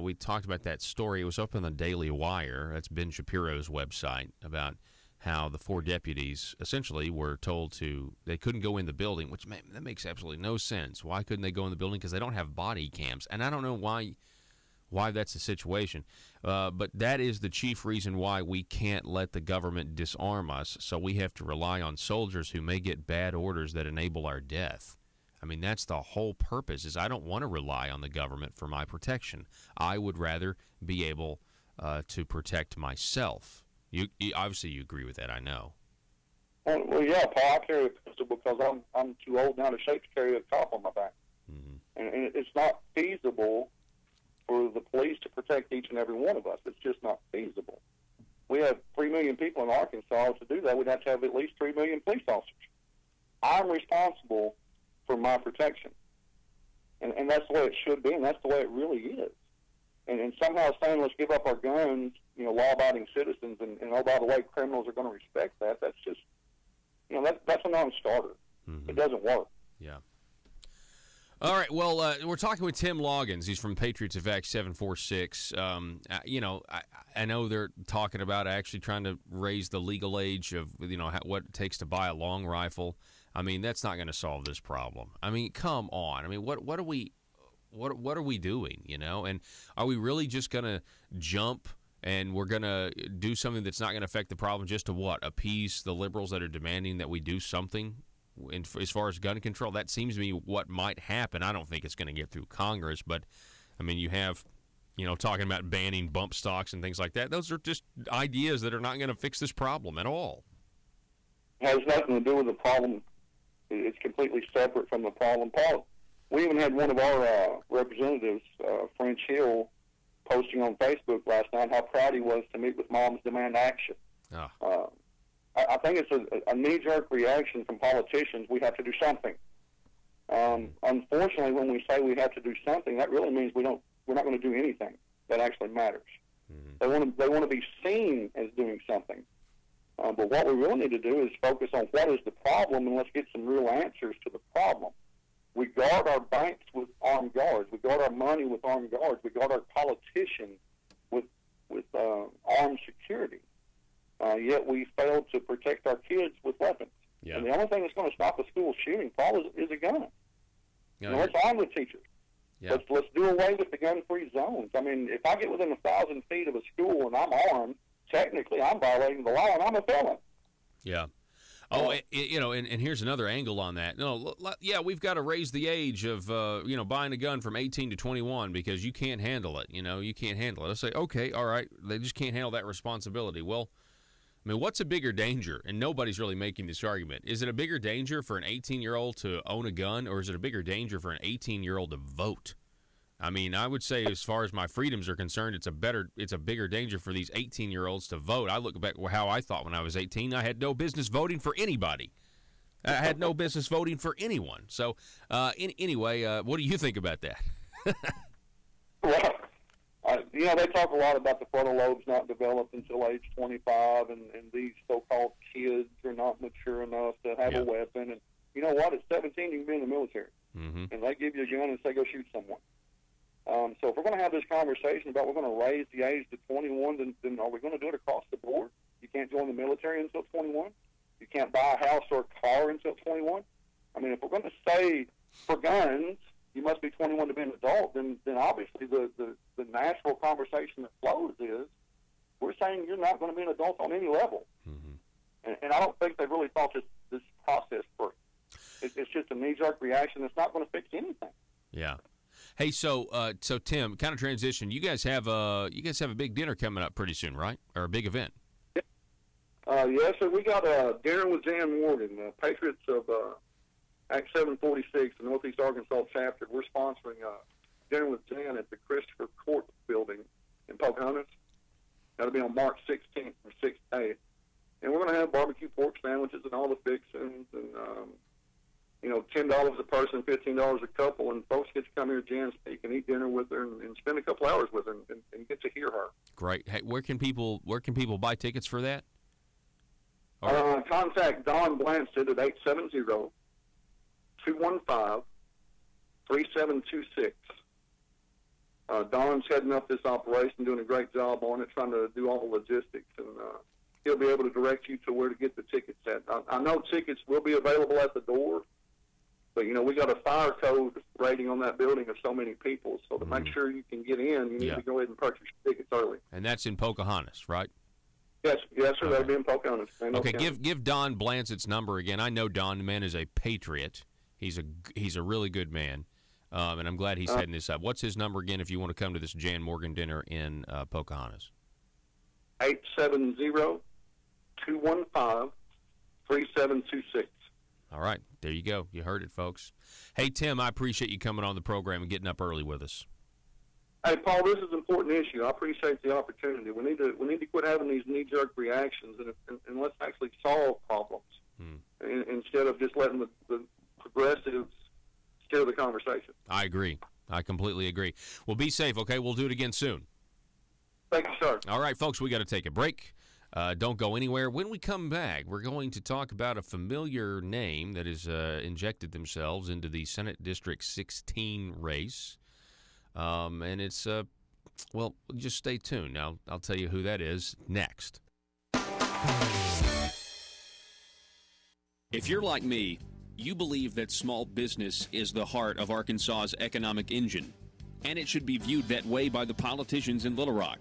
we talked about that story. It was up in the Daily Wire. That's Ben Shapiro's website, about how the 4 deputies essentially were told they couldn't go in the building, which that makes absolutely no sense. Why couldn't they go in the building? Because they don't have body cams. And I don't know why that's the situation. But that is the chief reason why we can't let the government disarm us. So we have to rely on soldiers who may get bad orders that enable our death. I mean, that's the whole purpose, is I don't want to rely on the government for my protection. I would rather be able to protect myself. You obviously you agree with that, I know. Well, yeah, Paul, I carry a pistol because I'm too old now to carry a cop on my back. And it's not feasible for the police to protect each and every one of us. It's just not feasible. We have 3 million people in Arkansas. To do that, we'd have to have at least 3 million police officers. I'm responsible for my protection. And that's the way it should be, and that's the way it really is. And somehow saying, let's give up our guns, law-abiding citizens, and oh, by the way, criminals are going to respect that, that's just, that's a non-starter. It doesn't work. Yeah. All right, well, we're talking with Tim Loggins. He's from Patriots of Act 746. I know they're talking about actually trying to raise the legal age of, what it takes to buy a long rifle. I mean, that's not going to solve this problem. I mean, come on. I mean, what are we doing, And are we really just going to jump and we're going to do something that's not going to affect the problem just to appease the liberals that are demanding that we do something as far as gun control? That seems to me what might happen. I don't think it's going to get through Congress, but, I mean, you have, talking about banning bump stocks and things like that. Those are just ideas that are not going to fix this problem at all. It has nothing to do with the problem. It's completely separate from the problem. Paul, we even had one of our representatives, French Hill, posting on Facebook last night how proud he was to meet with moms demand action. I think it's a knee-jerk reaction from politicians. We have to do something. Unfortunately, when we say we have to do something, that really means we're not going to do anything that actually matters. They want to be seen as doing something. But what we really need to do is focus on what is the problem, and let's get some real answers to the problem. We guard our banks with armed guards. We guard our money with armed guards. We guard our politicians with armed security. Yet we fail to protect our kids with weapons. Yeah. And the only thing that's going to stop a school shooting, Paul, is a gun. Let's arm the teachers. Yeah. Let's do away with the gun-free zones. I mean, if I get within 1,000 feet of a school and I'm armed, technically I'm violating the law and I'm a felon. Yeah. Oh, and here's another angle on that. No, yeah, we've got to raise the age of, buying a gun from 18 to 21 because you can't handle it. You can't handle it. I say, okay, all right, they just can't handle that responsibility. Well, I mean, what's a bigger danger? And nobody's really making this argument. Is it a bigger danger for an 18-year-old to own a gun, or is it a bigger danger for an 18-year-old to vote? I mean, I would say as far as my freedoms are concerned, it's a bigger danger for these 18-year-olds to vote. I look back at how I thought when I was 18. I had no business voting for anybody. I had no business voting for anyone. So, anyway, what do you think about that? Well, they talk a lot about the frontal lobes not developed until age 25, and these so-called kids are not mature enough to have a weapon. And you know what? At 17, you can be in the military. And they give you a gun and say, go shoot someone. So if we're going to have this conversation about we're going to raise the age to 21, then are we going to do it across the board? You can't join the military until 21. You can't buy a house or a car until 21. I mean, if we're going to say for guns, you must be 21 to be an adult, then obviously the natural conversation that flows is, we're saying you're not going to be an adult on any level. Mm-hmm. And I don't think they really thought this process through. It's just a knee-jerk reaction. It's not going to fix anything. Yeah. Hey, so Tim, kind of transition. You guys have a big dinner coming up pretty soon, right? Or a big event? Yes, sir. We got a dinner with Jan Morgan, Patriots of Act 746, the Northeast Arkansas chapter. We're sponsoring dinner with Jan at the Christopher Court building in Pocahontas. That'll be on March 16th from 6 to 8. And we're going to have barbecue pork sandwiches and all the fixings and, $10 a person, $15 a couple, and folks get to come here, Jan, speak and eat dinner with her and spend a couple hours with her and get to hear her. Great. Hey, where can people buy tickets for that? Contact Don Blanchett at 870-215-3726. Don's heading up this operation, doing a great job on it, trying to do all the logistics, and he'll be able to direct you to where to get the tickets at. I know tickets will be available at the door, but, we got a fire code rating on that building of so many people, so to make sure you can get in, you need to go ahead and purchase your tickets early. And that's in Pocahontas, right? Yes, sir. Okay. That'll be in Pocahontas. Okay, give Don Blanchett's number again. I know Don. The man is a patriot. He's a really good man, and I'm glad he's heading this up. What's his number again if you want to come to this Jan Morgan dinner in Pocahontas? 870-215-3726. All right, there you go. You heard it, folks. Hey, Tim, I appreciate you coming on the program and getting up early with us. Hey, Paul, this is an important issue. I appreciate the opportunity. We need to quit having these knee-jerk reactions and let's actually solve problems instead of just letting the progressives steer the conversation. I agree. I completely agree. Well, be safe, okay? We'll do it again soon. Thank you, sir. All right, folks, we got to take a break. Don't go anywhere. When we come back, we're going to talk about a familiar name that has injected themselves into the Senate District 16 race. And it's, just stay tuned. Now, I'll tell you who that is next. If you're like me, you believe that small business is the heart of Arkansas's economic engine, and it should be viewed that way by the politicians in Little Rock.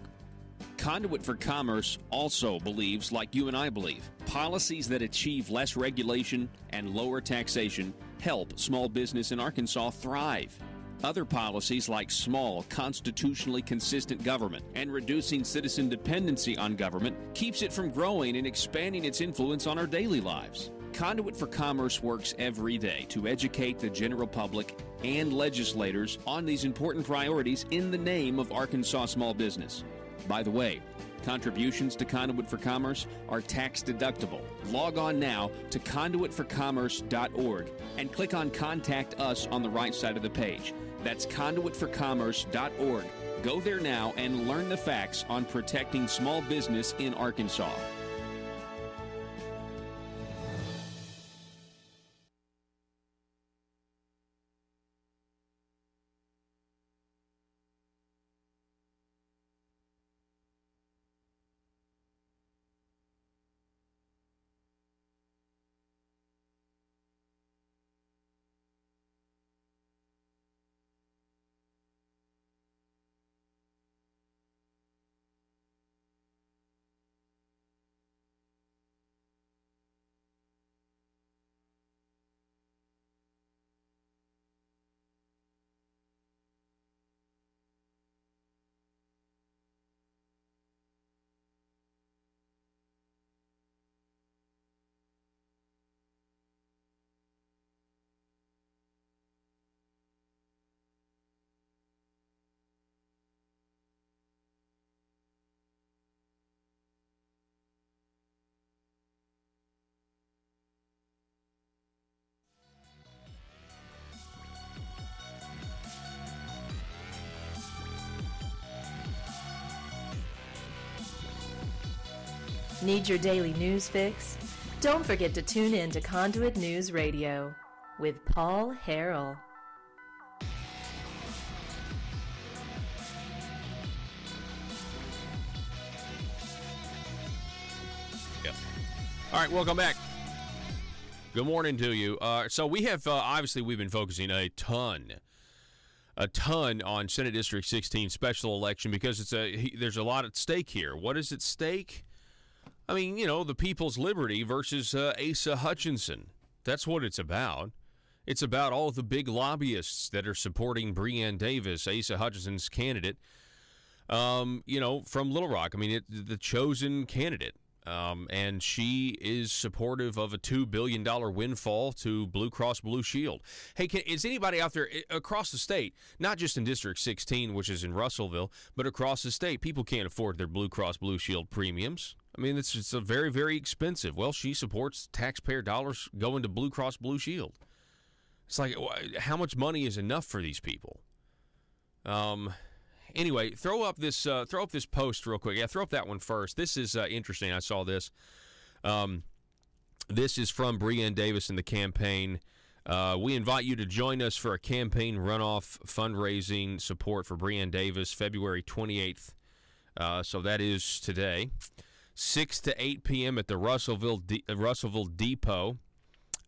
Conduit for Commerce also believes, like you and I believe, policies that achieve less regulation and lower taxation help small business in Arkansas thrive. Other policies like small, constitutionally consistent government and reducing citizen dependency on government keeps it from growing and expanding its influence on our daily lives. Conduit for Commerce works every day to educate the general public and legislators on these important priorities in the name of Arkansas small business. By the way, contributions to Conduit for Commerce are tax deductible. Log on now to conduitforcommerce.org and click on Contact Us on the right side of the page. That's conduitforcommerce.org. Go there now and learn the facts on protecting small business in Arkansas. Need your daily news fix? Don't forget to tune in to Conduit News Radio with Paul Harrell. Yep. All right, welcome back. Good morning to you. So we have, obviously, we've been focusing a ton a ton on Senate District 16 special election because there's a lot at stake here. What is at stake? I mean, the people's liberty versus Asa Hutchinson. That's what it's about. It's about all of the big lobbyists that are supporting Breanne Davis, Asa Hutchinson's candidate, from Little Rock. I mean, the chosen candidate. And she is supportive of a $2 billion windfall to Blue Cross Blue Shield. Hey, is anybody out there across the state, not just in District 16, which is in Russellville, but across the state, people can't afford their Blue Cross Blue Shield premiums? I mean, it's a very, very expensive. Well, she supports taxpayer dollars going to Blue Cross Blue Shield. It's like, how much money is enough for these people? Anyway, throw up this post real quick. Yeah, throw up that one first. This is interesting. I saw this. This is from Breanne Davis and the campaign. We invite you to join us for a campaign runoff fundraising support for Breanne Davis, February 28th. So that is today, 6 to 8 p.m. at the Russellville Depot.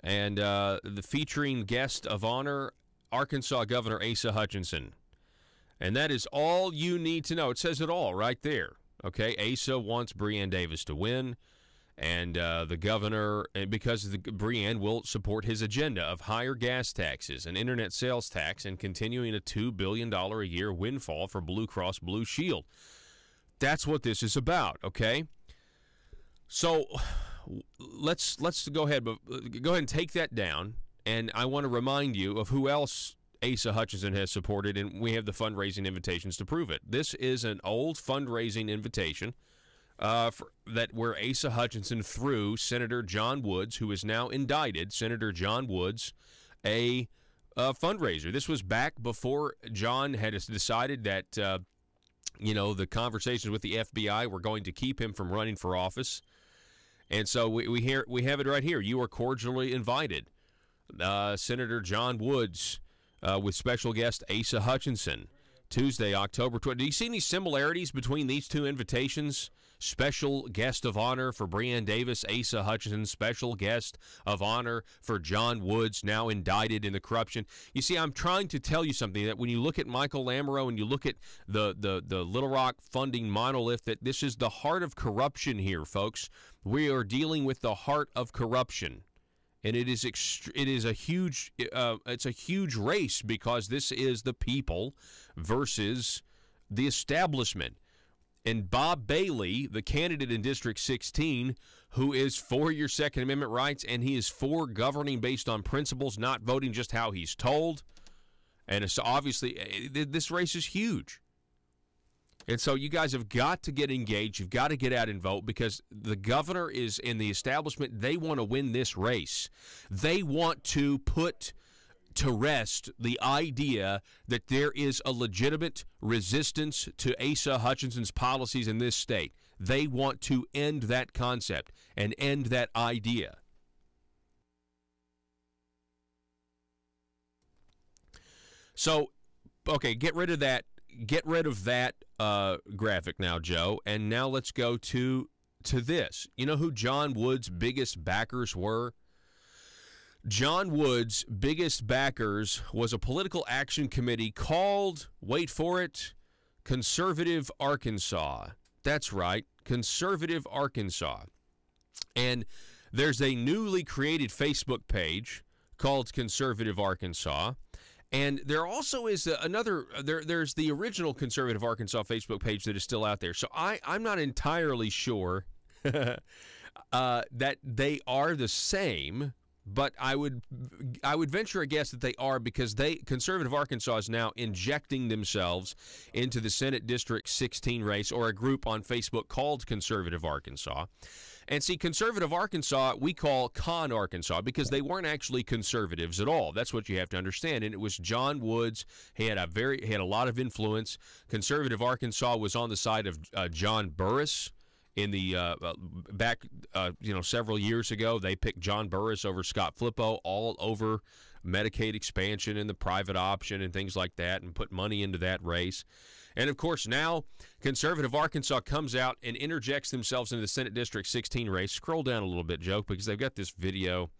And the featuring guest of honor, Arkansas Governor Asa Hutchinson. And that is all you need to know. It says it all right there. Okay, Asa wants Breanne Davis to win, and the governor, because Breanne will support his agenda of higher gas taxes, an internet sales tax, and continuing a $2 billion a year windfall for Blue Cross Blue Shield. That's what this is about. Okay, so let's go ahead and take that down, and I want to remind you of who else Asa Hutchinson has supported, and we have the fundraising invitations to prove it. This is an old fundraising invitation where Asa Hutchinson threw Senator John Woods, who is now indicted, Senator John Woods, a fundraiser. This was back before John had decided that, the conversations with the FBI were going to keep him from running for office. And so we have it right here. You are cordially invited. Senator John Woods, with special guest Asa Hutchinson, Tuesday, October 20th. Do you see any similarities between these two invitations? Special guest of honor for Breanne Davis, Asa Hutchinson. Special guest of honor for John Woods, now indicted in the corruption. You see, I'm trying to tell you something, that when you look at Michael Lamoureux and you look at the Little Rock funding monolith, that this is the heart of corruption here, folks. We are dealing with the heart of corruption. And it's a huge race, because this is the people versus the establishment. And Bob Bailey, the candidate in District 16, who is for your Second Amendment rights, and he is for governing based on principles, not voting just how he's told. And it's obviously, this race is huge. And so you guys have got to get engaged. You've got to get out and vote, because the governor is in the establishment. They want to win this race. They want to put to rest the idea that there is a legitimate resistance to Asa Hutchinson's policies in this state. They want to end that concept and end that idea. So, okay, get rid of that. Get rid of that graphic now, Joe, and now let's go to this. You know who John Wood's biggest backers were? John Wood's biggest backers was a political action committee called, wait for it, Conservative Arkansas. That's right, Conservative Arkansas. And there's a newly created Facebook page called Conservative Arkansas. And there also is there's the original Conservative Arkansas Facebook page that is still out there. So I'm not entirely sure that they are the same, but I would venture a guess that they are, because Conservative Arkansas is now injecting themselves into the Senate District 16 race, or a group on Facebook called Conservative Arkansas. And see, Conservative Arkansas, we call Con Arkansas, because they weren't actually conservatives at all. That's what you have to understand. And it was John Woods. He had a lot of influence. Conservative Arkansas was on the side of John Burris in the several years ago. They picked John Burris over Scott Flippo all over Medicaid expansion and the private option and things like that, and put money into that race. And, of course, now Conservative Arkansas comes out and interjects themselves into the Senate District 16 race. Scroll down a little bit, Joe, because they've got this video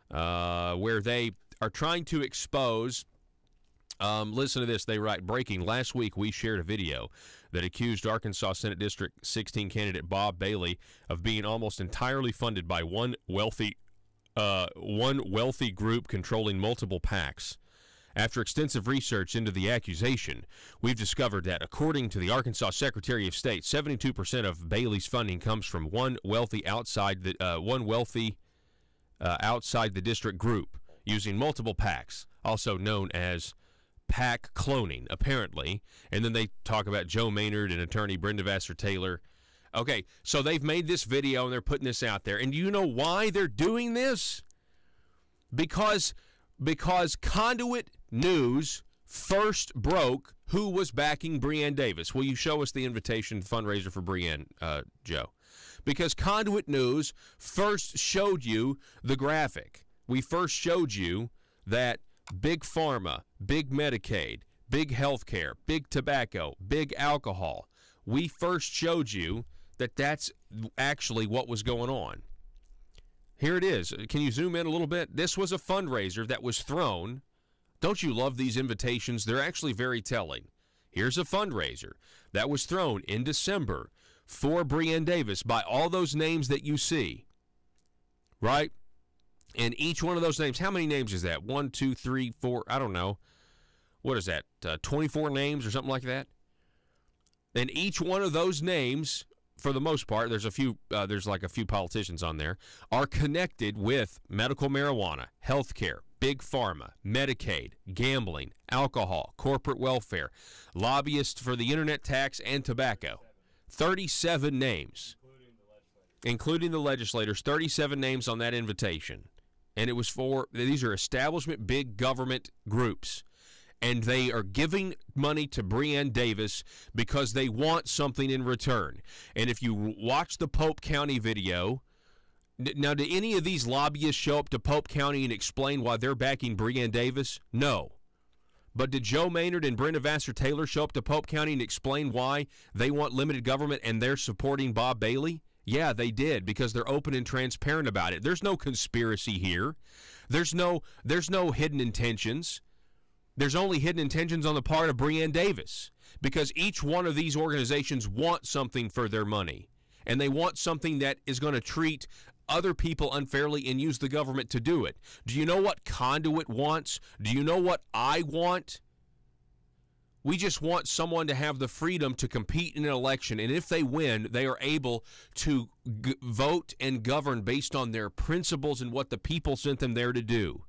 where they are trying to expose Listen to this. They write, breaking, last week we shared a video that accused Arkansas Senate District 16 candidate Bob Bailey of being almost entirely funded by one wealthy group controlling multiple PACs. After extensive research into the accusation, we've discovered that, according to the Arkansas Secretary of State, 72% of Bailey's funding comes from one wealthy outside the district group using multiple PACs, also known as PAC cloning, apparently. And then they talk about Joe Maynard and attorney Brenda Vassar-Taylor. Okay, so they've made this video and they're putting this out there. And do you know why they're doing this? Because Conduit News first broke who was backing Breanne Davis. Will you show us the invitation fundraiser for Breanne, Joe? Because Conduit News first showed you the graphic. We first showed you that big pharma, big Medicaid, big healthcare, big tobacco, big alcohol. We first showed you that that's actually what was going on. Here it is. Can you zoom in a little bit? This was a fundraiser that was thrown. Don't you love these invitations? They're actually very telling. Here's a fundraiser that was thrown in December for Breanne Davis by all those names that you see, right? And each one of those names, how many names is that? 1, 2, 3, 4, I don't know. What is that, 24 names or something like that? And each one of those names, for the most part, there's a few politicians on there, are connected with medical marijuana, healthcare, big pharma, Medicaid, gambling, alcohol, corporate welfare, lobbyists for the internet tax, and tobacco. 37 names, including the legislators, 37 names on that invitation. And it was these are establishment big government groups. And they are giving money to Breanne Davis because they want something in return. And if you watch the Pope County video, now, do any of these lobbyists show up to Pope County and explain why they're backing Breanne Davis? No. But did Joe Maynard and Brenda Vassar-Taylor show up to Pope County and explain why they want limited government and they're supporting Bob Bailey? Yeah, they did, because they're open and transparent about it. There's no conspiracy here. There's no hidden intentions. There's only hidden intentions on the part of Breanne Davis, because each one of these organizations want something for their money, and they want something that is going to treat other people unfairly and use the government to do it. Do you know what Conduit wants? Do you know what I want? We just want someone to have the freedom to compete in an election, and if they win, they are able to vote and govern based on their principles and what the people sent them there to do.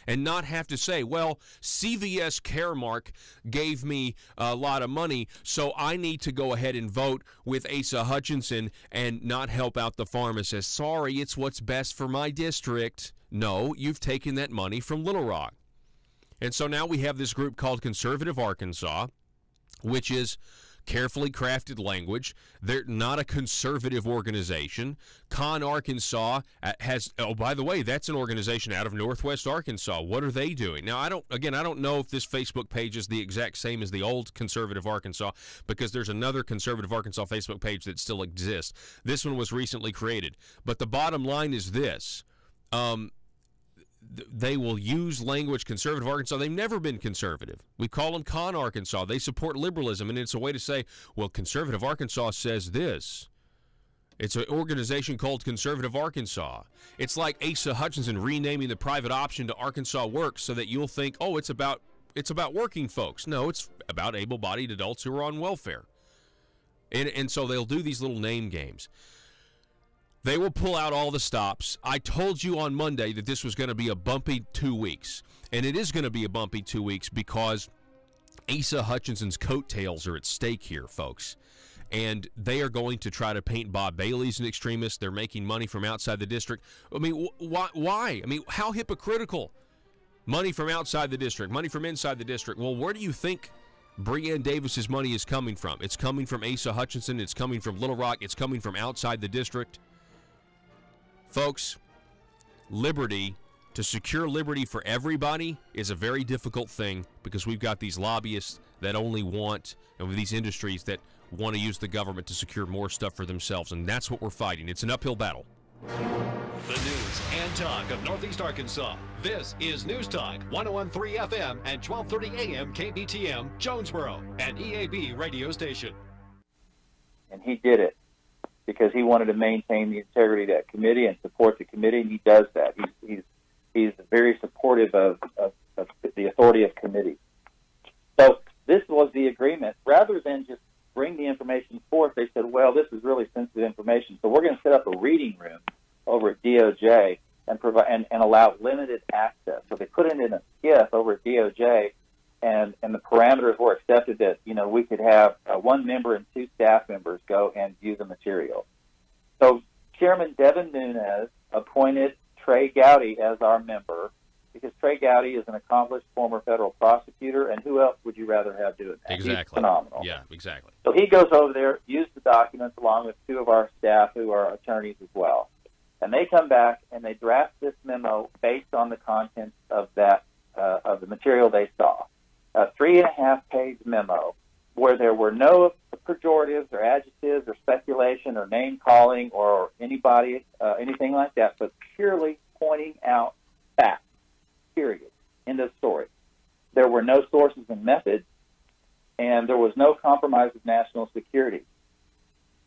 And not have to say, well, CVS Caremark gave me a lot of money, so I need to go ahead and vote with Asa Hutchinson and not help out the pharmacist. Sorry, it's what's best for my district. No, you've taken that money from Little Rock. And so now we have this group called Conservative Arkansas, which is carefully crafted language. They're not a conservative organization. Con Arkansas has, oh, by the way, that's an organization out of Northwest Arkansas. What are they doing? Now, I don't know if this Facebook page is the exact same as the old Conservative Arkansas, because there's another Conservative Arkansas Facebook page that still exists. This one was recently created. But the bottom line is this. They will use language, Conservative Arkansas. They've never been conservative. We call them Con Arkansas. They support liberalism, and it's a way to say, well, Conservative Arkansas says this. It's an organization called Conservative Arkansas. It's like Asa Hutchinson renaming the private option to Arkansas Works so that you'll think, oh, it's about working folks. No, it's about able-bodied adults who are on welfare. And so they'll do these little name games. They will pull out all the stops. I told you on Monday that this was going to be a bumpy 2 weeks. And it is going to be a bumpy 2 weeks because Asa Hutchinson's coattails are at stake here, folks. And they are going to try to paint Bob Bailey as an extremist. They're making money from outside the district. I mean, why? I mean, how hypocritical? Money from outside the district, money from inside the district. Well, where do you think Breanne Davis's money is coming from? It's coming from Asa Hutchinson. It's coming from Little Rock. It's coming from outside the district. Folks, liberty, to secure liberty for everybody is a very difficult thing, because we've got these lobbyists that only want, and with these industries that want to use the government to secure more stuff for themselves, and that's what we're fighting. It's an uphill battle. The news and talk of Northeast Arkansas. This is News Talk 101.3 FM and 12:30 AM KBTM, Jonesboro, an EAB radio station. And he did it because he wanted to maintain the integrity of that committee and support the committee, and he does that. He's very supportive of the authority of committee. So this was the agreement. Rather than just bring the information forth, they said, well, this is really sensitive information, so we're going to set up a reading room over at DOJ and provide and allow limited access. So they put it in a SCIF over at DOJ, and the parameters were accepted that, we could have one member and two staff members go and view the material. So Chairman Devin Nunes appointed Trey Gowdy as our member, because Trey Gowdy is an accomplished former federal prosecutor, and who else would you rather have doing that? Exactly. He's phenomenal. Yeah, exactly. So he goes over there, uses the documents along with two of our staff who are attorneys as well. And they come back and they draft this memo based on the contents of that of the material they saw. A 3.5-page memo where there were no pejoratives or adjectives or speculation or name calling or anything like that, but purely pointing out facts. Period. End of story. There were no sources and methods, and there was no compromise of national security.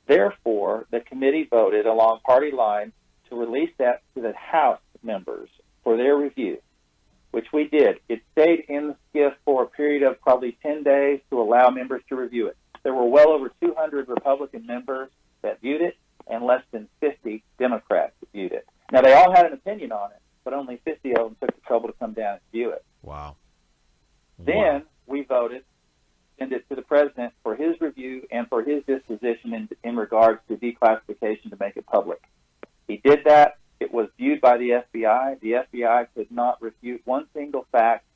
Therefore, the committee voted along party lines to release that to the House members for their review, which we did. It stayed in the SCIF for a period of probably 10 days to allow members to review it. There were well over 200 Republican members that viewed it, and less than 50 Democrats that viewed it. Now, they all had an opinion on it, but only 50 of them took the trouble to come down and view it. Wow. Then we voted, send it to the president for his review and for his disposition in regards to declassification to make it public. He did that. It was viewed by the FBI. The FBI could not refute one single fact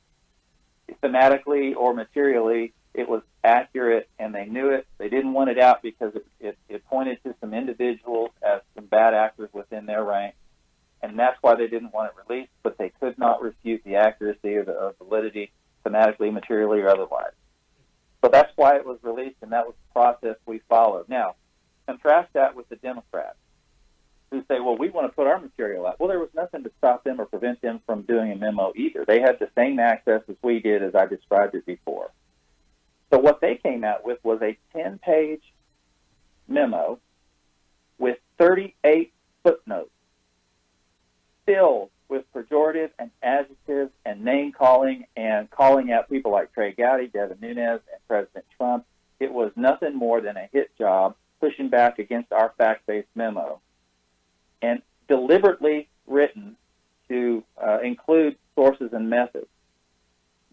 thematically or materially. It was accurate, and they knew it. They didn't want it out because it pointed to some individuals as some bad actors within their rank, and that's why they didn't want it released, but they could not refute the accuracy or the validity thematically, materially, or otherwise. So that's why it was released, and that was the process we followed. Now, contrast that with the Democrats, who say, well, we want to put our material out. Well, there was nothing to stop them or prevent them from doing a memo either. They had the same access as we did, as I described it before. So what they came out with was a 10-page memo with 38 footnotes filled with pejorative and adjectives and name-calling and calling out people like Trey Gowdy, Devin Nunes, and President Trump. It was nothing more than a hit job pushing back against our fact-based memo, and deliberately written to include sources and methods,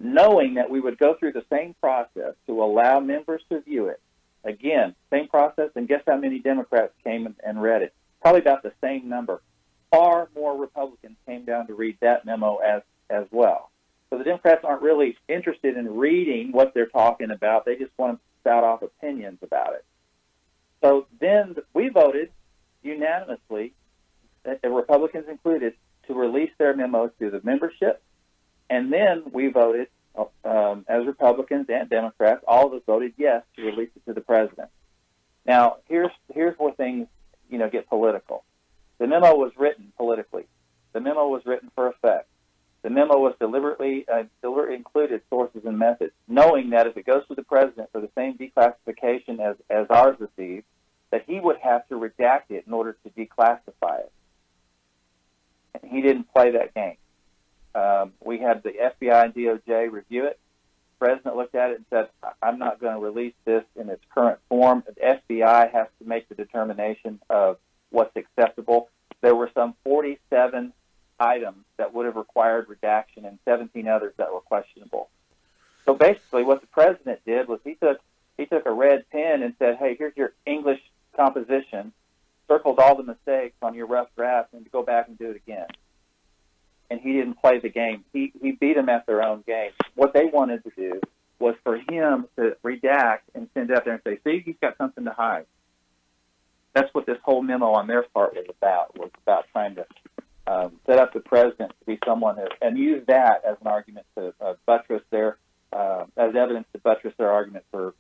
knowing that we would go through the same process to allow members to view it. Again, same process, and guess how many Democrats came and read it? Probably about the same number. Far more Republicans came down to read that memo as well. So the Democrats aren't really interested in reading what they're talking about. They just want to spout off opinions about it. So then we voted unanimously, the Republicans included, to release their memo to the membership. And then we voted, as Republicans and Democrats, all of us voted yes to release it to the president. Now, here's where things, get political. The memo was written politically. The memo was written for effect. The memo was deliberately included sources and methods, knowing that if it goes to the president for the same declassification as ours received, that he would have to redact it in order to declassify it. And he didn't play that game. We had the FBI and DOJ review it. The president looked at it and said, I'm not going to release this in its current form. The FBI has to make the determination of what's acceptable. There were some 47 items that would have required redaction and 17 others that were questionable. So basically what the president did was he took a red pen and said, hey, here's your English composition, circled all the mistakes on your rough draft, and to go back and do it again. And he didn't play the game. He beat them at their own game. What they wanted to do was for him to redact and send out there and say, see, he's got something to hide. That's what this whole memo on their part was about trying to set up the president to be someone who, and use that as an argument to buttress their, as evidence to buttress their argument for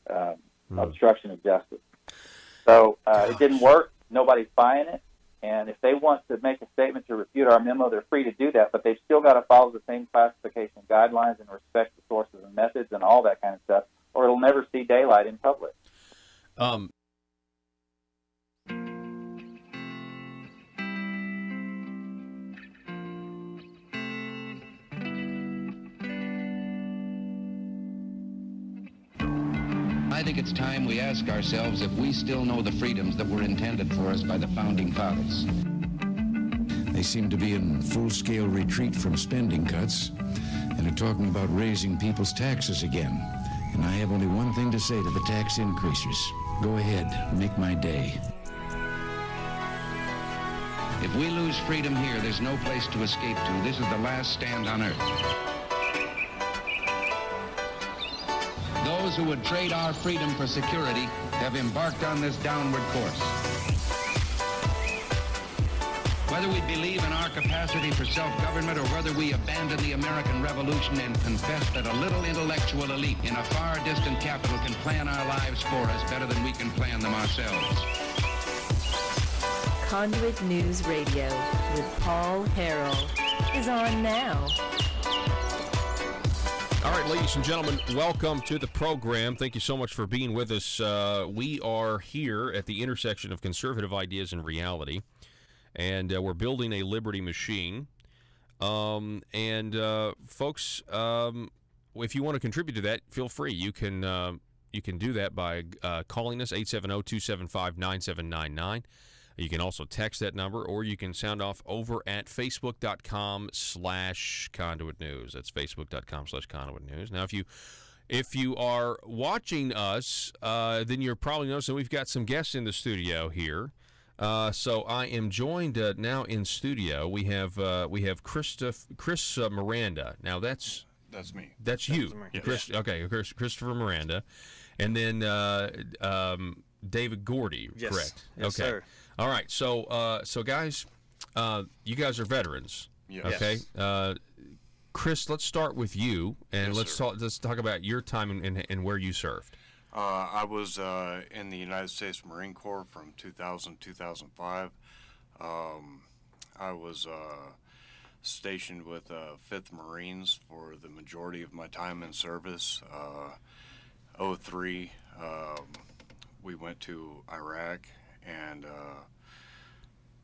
obstruction of justice. So it didn't work. Nobody's buying it. And if they want to make a statement to refute our memo, they're free to do that, but they've still got to follow the same classification guidelines and respect the sources and methods and all that kind of stuff, or it'll never see daylight in public. I think it's time we ask ourselves if we still know the freedoms that were intended for us by the Founding Fathers. They seem to be in full-scale retreat from spending cuts and are talking about raising people's taxes again. And I have only one thing to say to the tax increasers. Go ahead, make my day. If we lose freedom here, there's no place to escape to. This is the last stand on earth. Those who would trade our freedom for security have embarked on this downward course. Whether we believe in our capacity for self-government or whether we abandon the American Revolution and confess that a little intellectual elite in a far distant capital can plan our lives for us better than we can plan them ourselves. Conduit News Radio with Paul Harrell is on now. All right, ladies and gentlemen, welcome to the program. Thank you so much for being with us. We are here at the intersection of conservative ideas and reality, and we're building a liberty machine. Folks, if you want to contribute to that, feel free. You can do that by calling us, 870-275-9799. You can also text that number, or you can sound off over at facebook.com/Conduit News. That's facebook.com/Conduit News. Now, if you are watching us, then you're probably noticing we've got some guests in the studio here. So I am joined now in studio. We have Chris Miranda. Now that's me. That's you, Yes. Chris. Okay, Christopher Miranda, and then David Gordy. Yes. Correct. Yes, okay. sir. All right. So guys, you guys are veterans. Yes. Okay. Chris, let's start with you, and let's talk about your time and where you served. I was in the United States Marine Corps from 2000 to 2005. I was stationed with 5th Marines for the majority of my time in service. 2003, we went to Iraq, and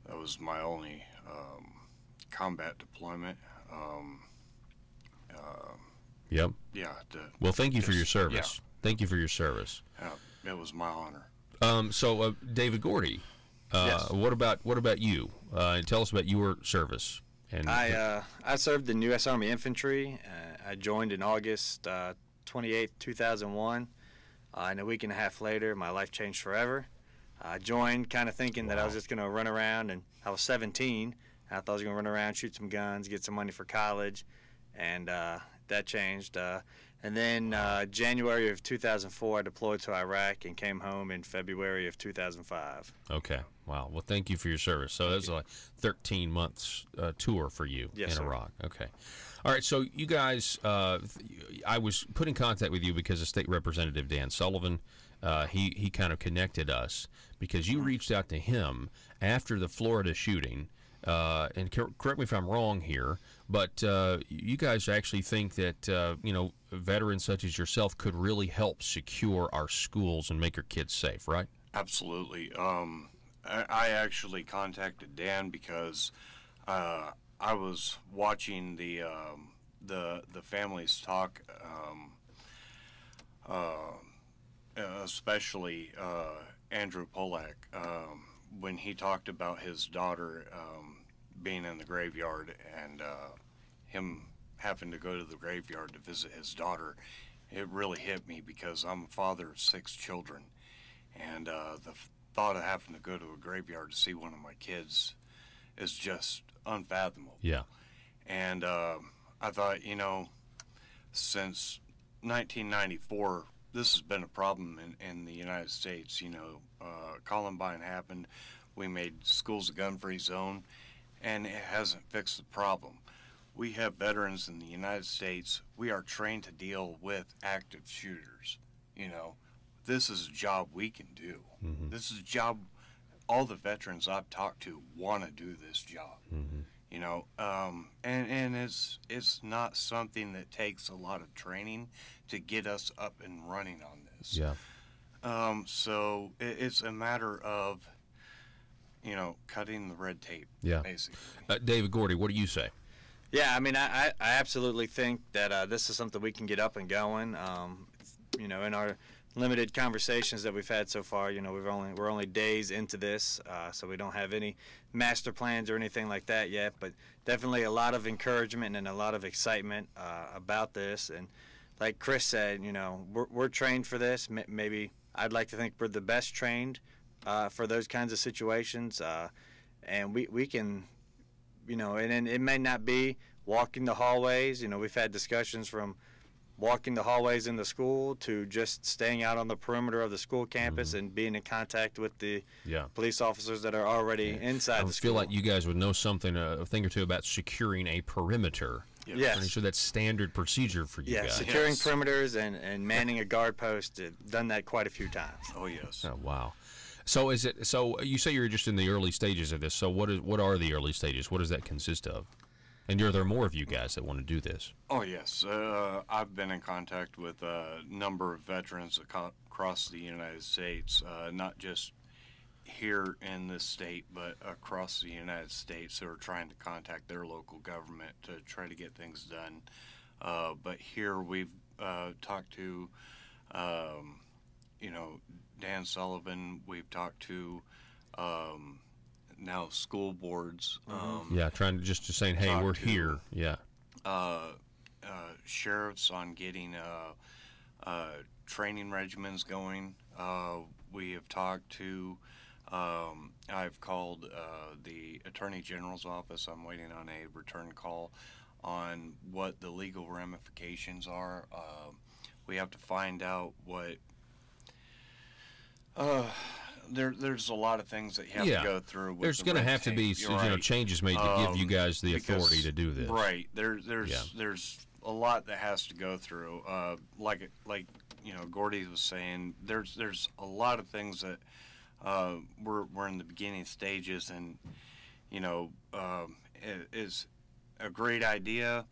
that was my only combat deployment. Yep. Yeah. Well, thank you for your service. Yeah. Thank you for your service. It was my honor. So, David Gordy, Yes. what about you? Tell us about your service. And I served in U.S. Army Infantry. I joined in August 28th, 2001. And a week and a half later, my life changed forever. I joined kind of thinking that I was just going to run around, and I was 17. I thought I was going to run around, shoot some guns, get some money for college, and that changed. And then January of 2004, I deployed to Iraq and came home in February of 2005. Okay. Wow. Well, thank you for your service. So that's a 13 months tour for you in Iraq. Okay. All right. So you guys, I was put in contact with you because of State Representative Dan Sullivan. He kind of connected us because you reached out to him after the Florida shooting. And correct me if I'm wrong here, but you guys actually think that veterans such as yourself could really help secure our schools and make our kids safe, right? Absolutely. I actually contacted Dan because I was watching the families talk, especially Andrew Polak, when he talked about his daughter being in the graveyard and him having to go to the graveyard to visit his daughter. It really hit me because I'm a father of 6 children, and the thought of having to go to a graveyard to see one of my kids is just unfathomable. Yeah. And I thought, since 1994, this has been a problem in the United States. Columbine happened. We made schools a gun-free zone, and it hasn't fixed the problem. We have veterans in the United States. We are trained to deal with active shooters. This is a job we can do. Mm-hmm. This is a job all the veterans I've talked to want to do this job. You know, and it's not something that takes a lot of training to get us up and running on this. Yeah. So it's a matter of, you know, cutting the red tape. Yeah. Basically. David Gordy, what do you say? Yeah, I mean, I absolutely think that this is something we can get up and going. You know, in our limited conversations that we've had so far, you know, we're only days into this, so we don't have any master plans or anything like that yet. But definitely a lot of encouragement and a lot of excitement about this. And like Chris said, you know, we're trained for this. Maybe I'd like to think we're the best trained for those kinds of situations, and we can, you know, and it may not be walking the hallways. You know, we've had discussions from walking the hallways in the school to just staying out on the perimeter of the school campus and being in contact with the police officers that are already inside the school. I feel like you guys would know something, a thing or two about securing a perimeter. Yes. I'm sure that's standard procedure for you guys. Securing perimeters and manning a guard post. Done that quite a few times. Oh, yes. Oh, wow. So is it? So you say you're just in the early stages of this. So what are the early stages? What does that consist of? And are there more of you guys that want to do this? Oh, yes. I've been in contact with a number of veterans across the United States, not just here in this state, but across the United States who are trying to contact their local government to try to get things done. But here we've talked to, you know, Dan Sullivan. We've talked to now school boards. Trying to saying, hey, we're here. Yeah. Sheriffs on getting training regimens going. We have talked to, I've called the Attorney General's office. I'm waiting on a return call on what the legal ramifications are. We have to find out what there's a lot of things that you have to go through. With there's going to have to be changes made to give you guys the authority to do this. Right. There's a lot that has to go through. Like you know, Gordy was saying, there's a lot of things that we're in the beginning stages, and you know, it is a great idea.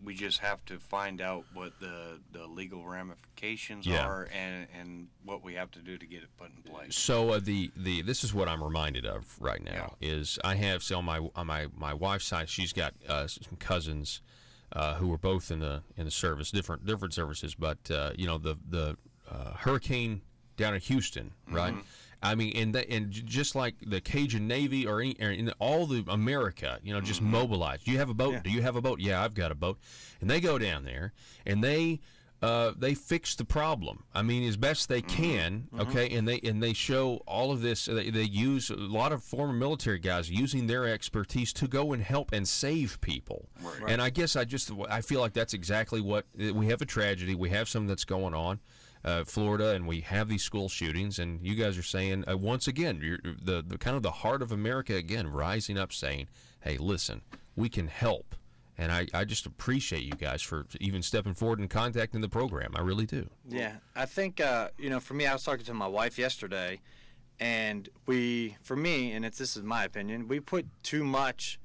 We just have to find out what the legal ramifications are and what we have to do to get it put in place. So this is what I'm reminded of right now is I have on my wife's side, she's got some cousins who were both in the service, different services, but you know, the hurricane down in Houston, right? I mean, and just like the Cajun Navy or in all the America, you know, just mobilized. Do you have a boat? Do you have a boat? Yeah, I've got a boat. And they go down there and they fix the problem. I mean, as best they can. Okay, and they show all of this. They use a lot of former military guys using their expertise to go and help and save people. Right. And I guess I feel like that's exactly what we have. A tragedy. We have something that's going on. Florida, and we have these school shootings, and you guys are saying once again, the kind of the heart of America again rising up, saying, "Hey, listen, we can help," and I just appreciate you guys for even stepping forward and contacting the program. I really do. Yeah, I think you know, for me, I was talking to my wife yesterday, and for me, and this is my opinion, we put too much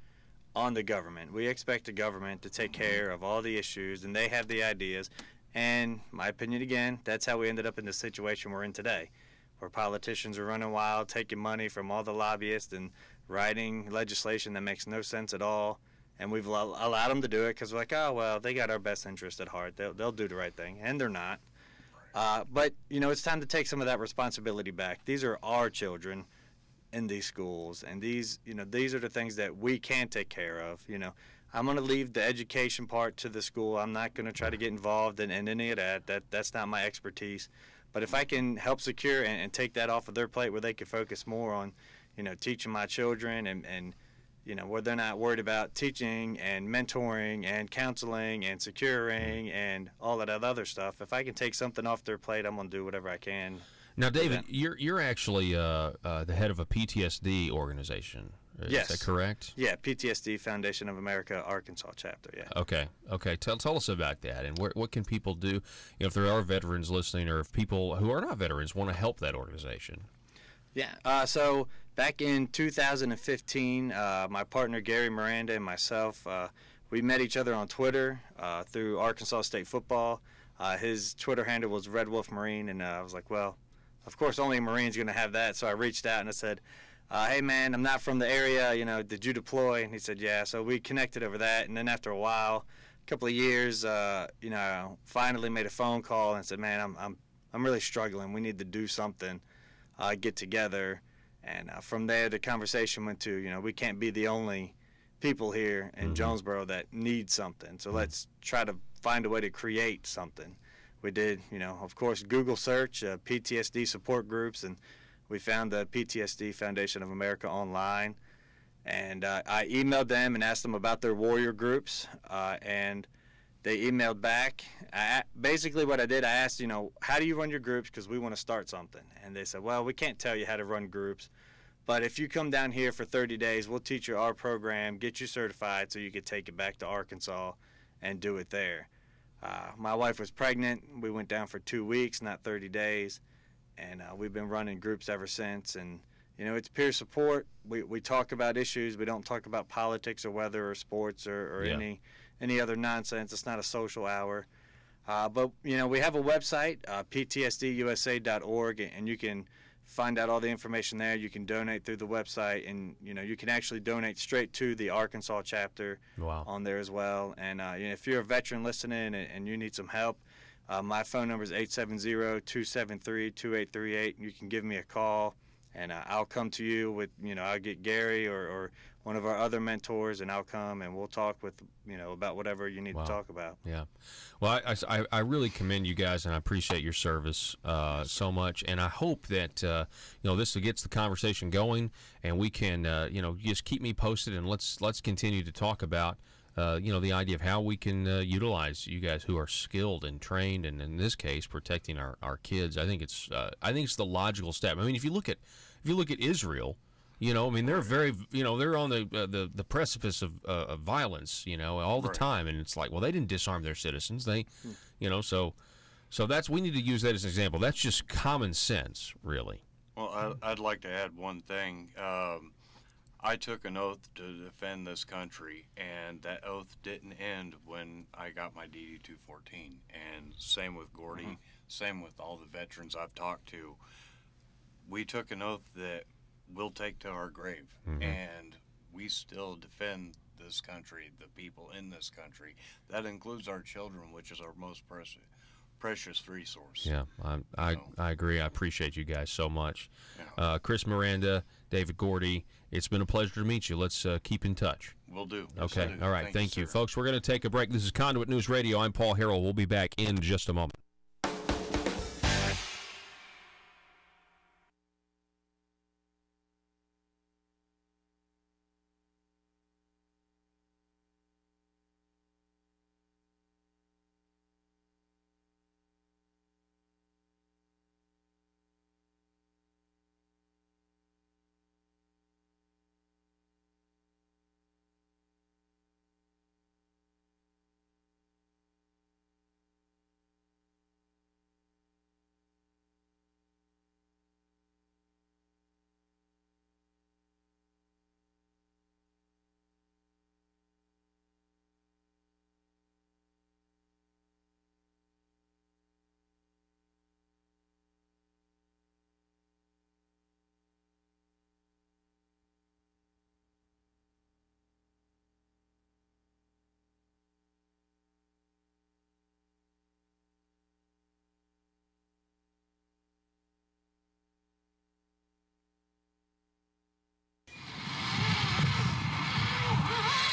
on the government. We expect the government to take care of all the issues, and they have the ideas. And my opinion, again, that's how we ended up in the situation we're in today, where politicians are running wild, taking money from all the lobbyists and writing legislation that makes no sense at all. And we've allowed them to do it because we're like, oh, well, they got our best interest at heart. They'll do the right thing. And they're not. But, you know, it's time to take some of that responsibility back. These are our children in these schools. And these are the things that we can take care of, you know. I'm going to leave the education part to the school. I'm not going to try to get involved in any of that. That's not my expertise. But if I can help secure and take that off of their plate where they can focus more on, you know, teaching my children and you know, where they're not worried about teaching and mentoring and counseling and securing and all of that other stuff, if I can take something off their plate, I'm going to do whatever I can. Now, David, you're actually the head of a PTSD organization. Yes. Is that correct? Yeah, PTSD Foundation of America, Arkansas chapter, yeah. Okay. Tell us about that, and what can people do, you know, if there are veterans listening or if people who are not veterans want to help that organization? Yeah. So back in 2015, my partner Gary Miranda and myself, we met each other on Twitter through Arkansas State football. His Twitter handle was Red Wolf Marine, and I was like, well, of course, only a Marine's going to have that. So I reached out and I said, hey, man, I'm not from the area. Did you deploy? And he said, yeah. So we connected over that. And then after a while, a couple of years, finally made a phone call and said, man, I'm really struggling. We need to do something, get together. And from there, the conversation went to, we can't be the only people here in Jonesboro that need something. So let's try to find a way to create something. We did, of course, Google search, PTSD support groups, and we found the PTSD Foundation of America online. And I emailed them and asked them about their warrior groups, and they emailed back. Basically what I did, I asked, how do you run your groups, because we want to start something. And they said, well, we can't tell you how to run groups, but if you come down here for 30 days, we'll teach you our program, get you certified so you could take it back to Arkansas and do it there. My wife was pregnant. We went down for 2 weeks, not 30 days, and we've been running groups ever since. And, it's peer support. We talk about issues. We don't talk about politics or weather or sports or any other nonsense. It's not a social hour. But, we have a website, ptsdusa.org, and you can find out all the information there. You can donate through the website, and you can actually donate straight to the Arkansas chapter on there as well. And if you're a veteran listening and you need some help, my phone number is 870-273-2838. You can give me a call, and I'll come to you with, I'll get Gary or one of our other mentors, and I'll come and we'll talk with, about whatever you need to talk about. Yeah. Well, I really commend you guys, and I appreciate your service so much. And I hope that, this gets the conversation going, and we can, just keep me posted, and let's continue to talk about, the idea of how we can utilize you guys who are skilled and trained, and in this case, protecting our kids. I think it's the logical step. I mean, if you look at Israel, they're very, they're on the precipice of violence, all the time, and it's like, well, they didn't disarm their citizens. They, so we need to use that as an example. That's just common sense, really. Well, I'd like to add one thing. I took an oath to defend this country, and that oath didn't end when I got my DD-214. And same with Gordy, same with all the veterans I've talked to. We took an oath that we'll take to our grave, and we still defend this country, the people in this country. That includes our children, which is our most precious resource. Yeah, I agree. I appreciate you guys so much. Yeah. Chris Miranda, David Gordy, it's been a pleasure to meet you. Let's keep in touch. Will do. Okay. All right. Thank you. Folks, we're going to take a break. This is Conduit News Radio. I'm Paul Harrell. We'll be back in just a moment.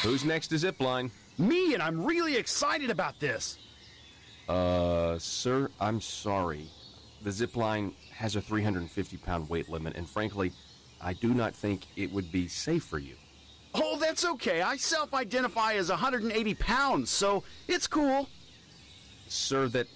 Who's next to Zipline? Me, and I'm really excited about this. Sir, I'm sorry. The Zipline has a 350-pound weight limit, and frankly, I do not think it would be safe for you. Oh, that's okay. I self-identify as 180 pounds, so it's cool. Sir, that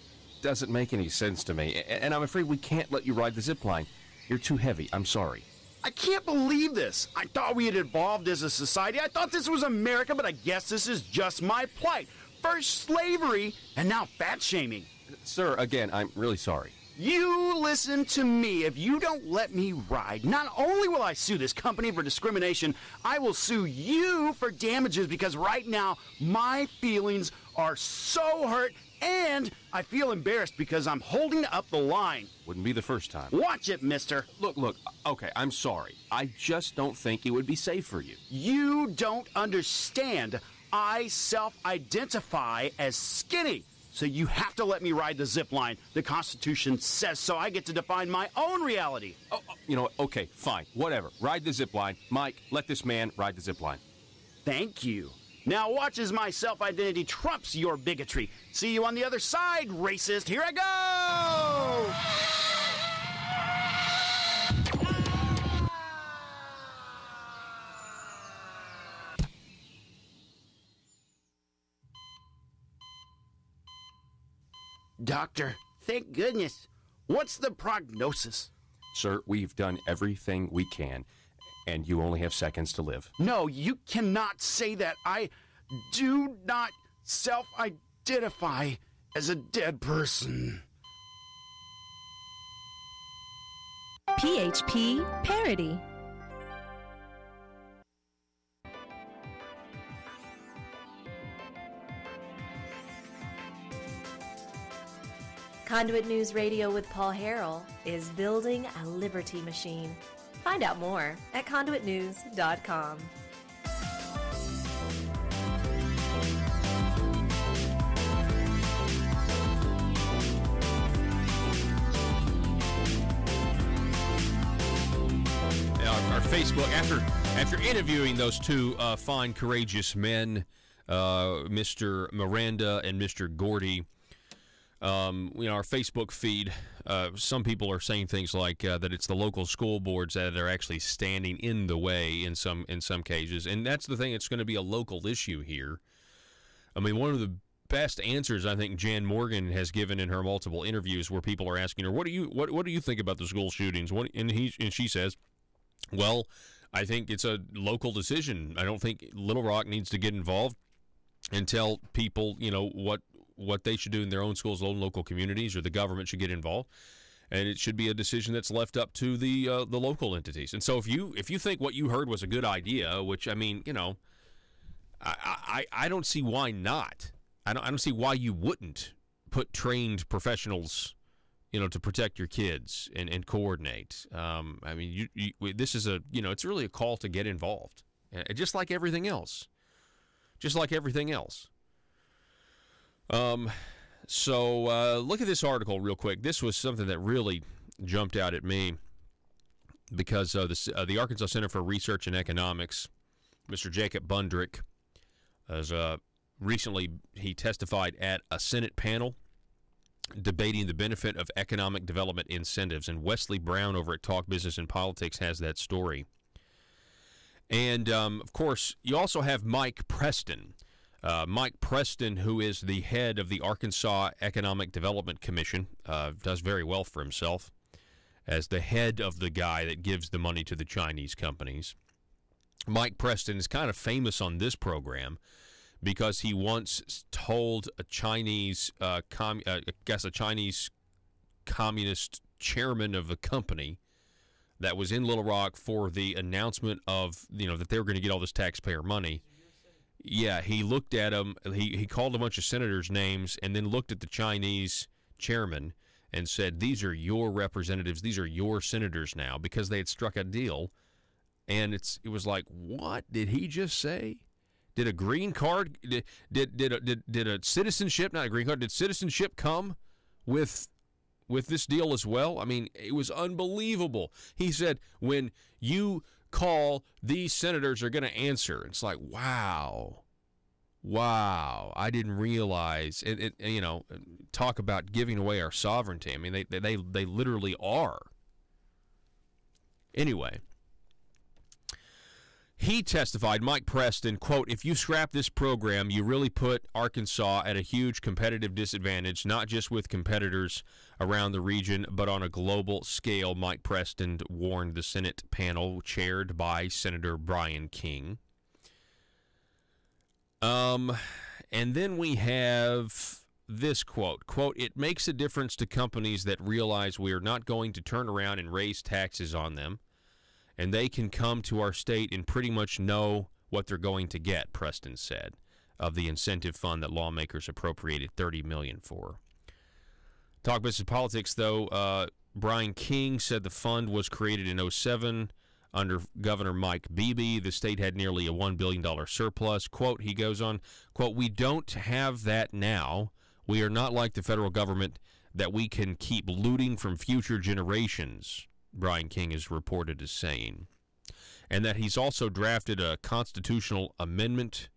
doesn't make any sense to me, and I'm afraid we can't let you ride the Zipline. You're too heavy. I'm sorry. I can't believe this. I thought we had evolved as a society. I thought this was America, but I guess this is just my plight. First slavery, and now fat shaming. Sir, again, I'm really sorry. You listen to me. If you don't let me ride, not only will I sue this company for discrimination, I will sue you for damages because right now my feelings are so hurt and I feel embarrassed because I'm holding up the line. Wouldn't be the first time. Watch it, mister. Look, okay, I'm sorry. I just don't think it would be safe for you. You don't understand. I self-identify as skinny. So you have to let me ride the zip line. The Constitution says so. I get to define my own reality. Oh, you know what? Okay, fine. Whatever. Ride the zip line. Mike, let this man ride the zip line. Thank you. Now watch as my self-identity trumps your bigotry. See you on the other side, racist. Here I go! Doctor, thank goodness. What's the prognosis? Sir, we've done everything we can, and you only have seconds to live. No, you cannot say that. I do not self-identify as a dead person. PHP Parody. Conduit News Radio with Paul Harrell is building a liberty machine. Find out more at conduitnews.com. Our Facebook, after interviewing those two fine, courageous men, Mr. Miranda and Mr. Gordy, our Facebook feed, some people are saying things like that it's the local school boards that are actually standing in the way in some cases, and that's the thing. It's going to be a local issue here. I mean, one of the best answers I think Jan Morgan has given in her multiple interviews, where people are asking her, "What do you think about the school shootings?" And she says, "Well, I think it's a local decision. I don't think Little Rock needs to get involved and tell people, what they should do in their own schools, own local communities, or the government should get involved, and it should be a decision that's left up to the local entities." And so if you think what you heard was a good idea, which I mean, I don't see why not. I don't see why you wouldn't put trained professionals, to protect your kids and coordinate. I mean, this is it's really a call to get involved, just like everything else. So look at this article real quick. This was something that really jumped out at me because the Arkansas Center for Research and Economics, Mr. Jacob Bundrick, recently he testified at a Senate panel debating the benefit of economic development incentives, and Wesley Brown over at Talk Business and Politics has that story. And, of course, you also have Mike Preston. Mike Preston, who is the head of the Arkansas Economic Development Commission, does very well for himself as the head of the guy that gives the money to the Chinese companies. Mike Preston is kind of famous on this program because he once told a Chinese, a Chinese communist chairman of the company that was in Little Rock for the announcement of, that they were going to get all this taxpayer money. Yeah, he looked at him, he called a bunch of senators' names and then looked at the Chinese chairman and said, "These are your representatives, these are your senators now," because they had struck a deal. And it was like, what did he just say? Did a green card, did a citizenship, not a green card, did citizenship come with this deal as well? I mean, it was unbelievable. He said, when you call, these senators are going to answer. It's like, wow, I didn't realize. Talk about giving away our sovereignty. I mean, they literally are. Anyway, he testified, Mike Preston, quote, "If you scrap this program, you really put Arkansas at a huge competitive disadvantage, not just with competitors around the region, but on a global scale," Mike Preston warned the Senate panel chaired by Senator Brian King. And then we have this quote, "It makes a difference to companies that realize we are not going to turn around and raise taxes on them, and they can come to our state and pretty much know what they're going to get," Preston said, of the incentive fund that lawmakers appropriated $30 million for. Talk Business Politics, though, Brian King said the fund was created in 2007 under Governor Mike Beebe. The state had nearly a $1 billion surplus. Quote, he goes on, quote, "We don't have that now. We are not like the federal government that we can keep looting from future generations," Brian King is reported as saying. And that he's also drafted a constitutional amendment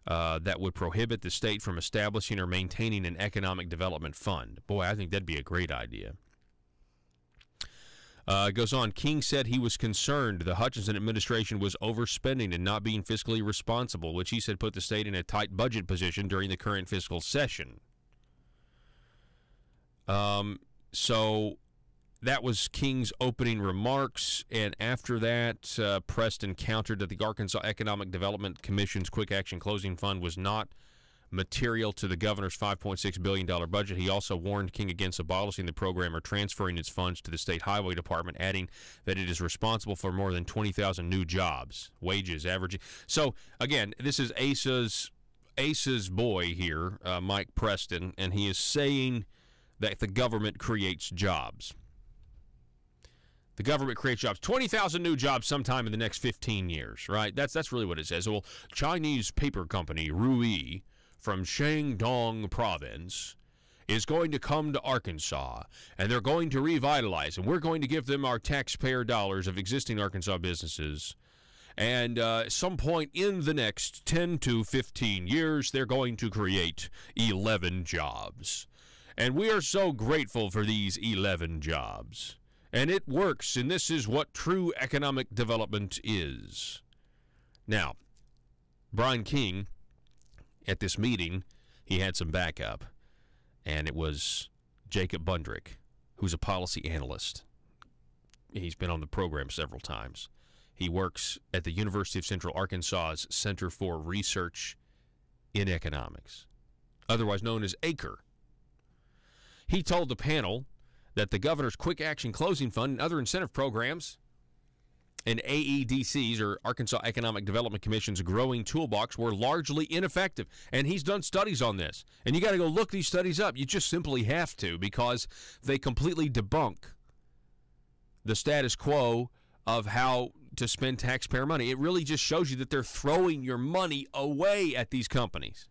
that would prohibit the state from establishing or maintaining an economic development fund. Boy, I think that'd be a great idea. It goes on, King said he was concerned the Hutchinson administration was overspending and not being fiscally responsible, which he said put the state in a tight budget position during the current fiscal session. So that was King's opening remarks, and after that, Preston countered that the Arkansas Economic Development Commission's Quick Action Closing Fund was not material to the governor's $5.6 billion budget. He also warned King against abolishing the program or transferring its funds to the state highway department, adding that it is responsible for more than 20,000 new jobs, wages averaging. So, again, this is Asa's boy here, Mike Preston, and he is saying that the government creates jobs. The government creates jobs. 20,000 new jobs sometime in the next 15 years, right? That's really what it says. Well, Chinese paper company Rui from Shandong province is going to come to Arkansas, and they're going to revitalize, and we're going to give them our taxpayer dollars of existing Arkansas businesses. And at some point in the next 10 to 15 years, they're going to create 11 jobs. And we are so grateful for these 11 jobs. And it works, and this is what true economic development is. Now, Brian King, at this meeting, he had some backup, and it was Jacob Bundrick, who's a policy analyst. He's been on the program several times. He works at the University of Central Arkansas's Center for Research in Economics, otherwise known as ACRE. He told the panel that the governor's Quick Action Closing Fund and other incentive programs and AEDC's, or Arkansas Economic Development Commission's, growing toolbox were largely ineffective. And he's done studies on this. And you got to go look these studies up. You just simply have to, because they completely debunk the status quo of how to spend taxpayer money. It really just shows you that they're throwing your money away at these companies.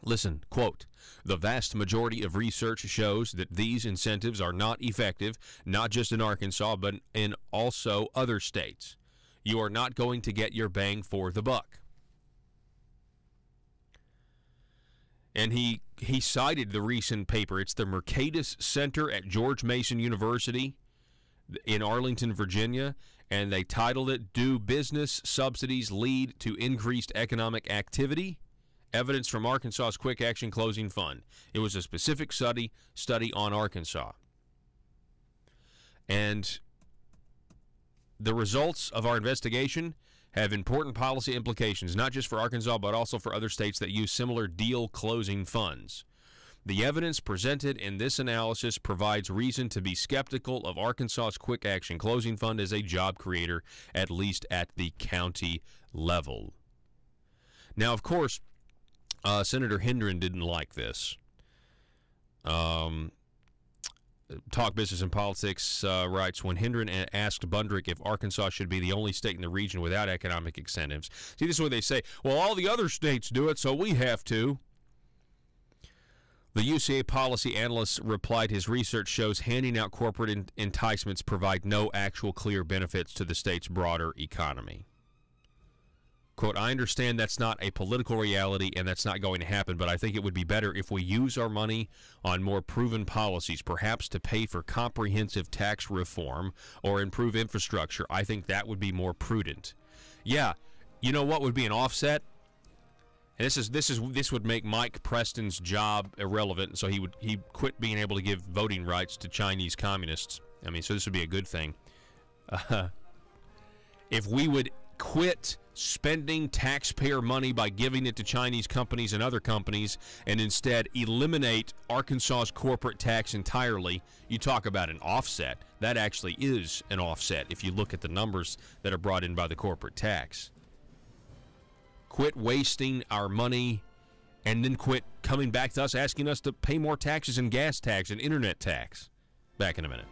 Listen, quote, "The vast majority of research shows that these incentives are not effective, not just in Arkansas, but in also other states. You are not going to get your bang for the buck." And he cited the recent paper. It's the Mercatus Center at George Mason University in Arlington, Virginia, and they titled it, "Do Business Subsidies Lead to Increased Economic Activity? Evidence from Arkansas's Quick Action Closing Fund." It was a specific study on Arkansas. And the results of our investigation have important policy implications, not just for Arkansas, but also for other states that use similar deal closing funds. The evidence presented in this analysis provides reason to be skeptical of Arkansas's Quick Action Closing Fund as a job creator, at least at the county level. Now, of course, Senator Hendren didn't like this. Talk Business and Politics writes, when Hendren asked Bundrick if Arkansas should be the only state in the region without economic incentives. See, this is what they say. Well, all the other states do it, so we have to. The UCA policy analyst replied his research shows handing out corporate enticements provide no actual clear benefits to the state's broader economy. Quote, "I understand that's not a political reality and that's not going to happen, but I think it would be better if we use our money on more proven policies, perhaps to pay for comprehensive tax reform or improve infrastructure. I think that would be more prudent." Yeah, you know what would be an offset? And this would make Mike Preston's job irrelevant, so he'd quit being able to give voting rights to Chinese communists. I mean, so this would be a good thing. If we would quit spending taxpayer money by giving it to Chinese companies and other companies and instead eliminate Arkansas's corporate tax entirely. You talk about an offset. That actually is an offset if you look at the numbers that are brought in by the corporate tax. Quit wasting our money and then quit coming back to us asking us to pay more taxes and gas tax and internet tax. Back in a minute.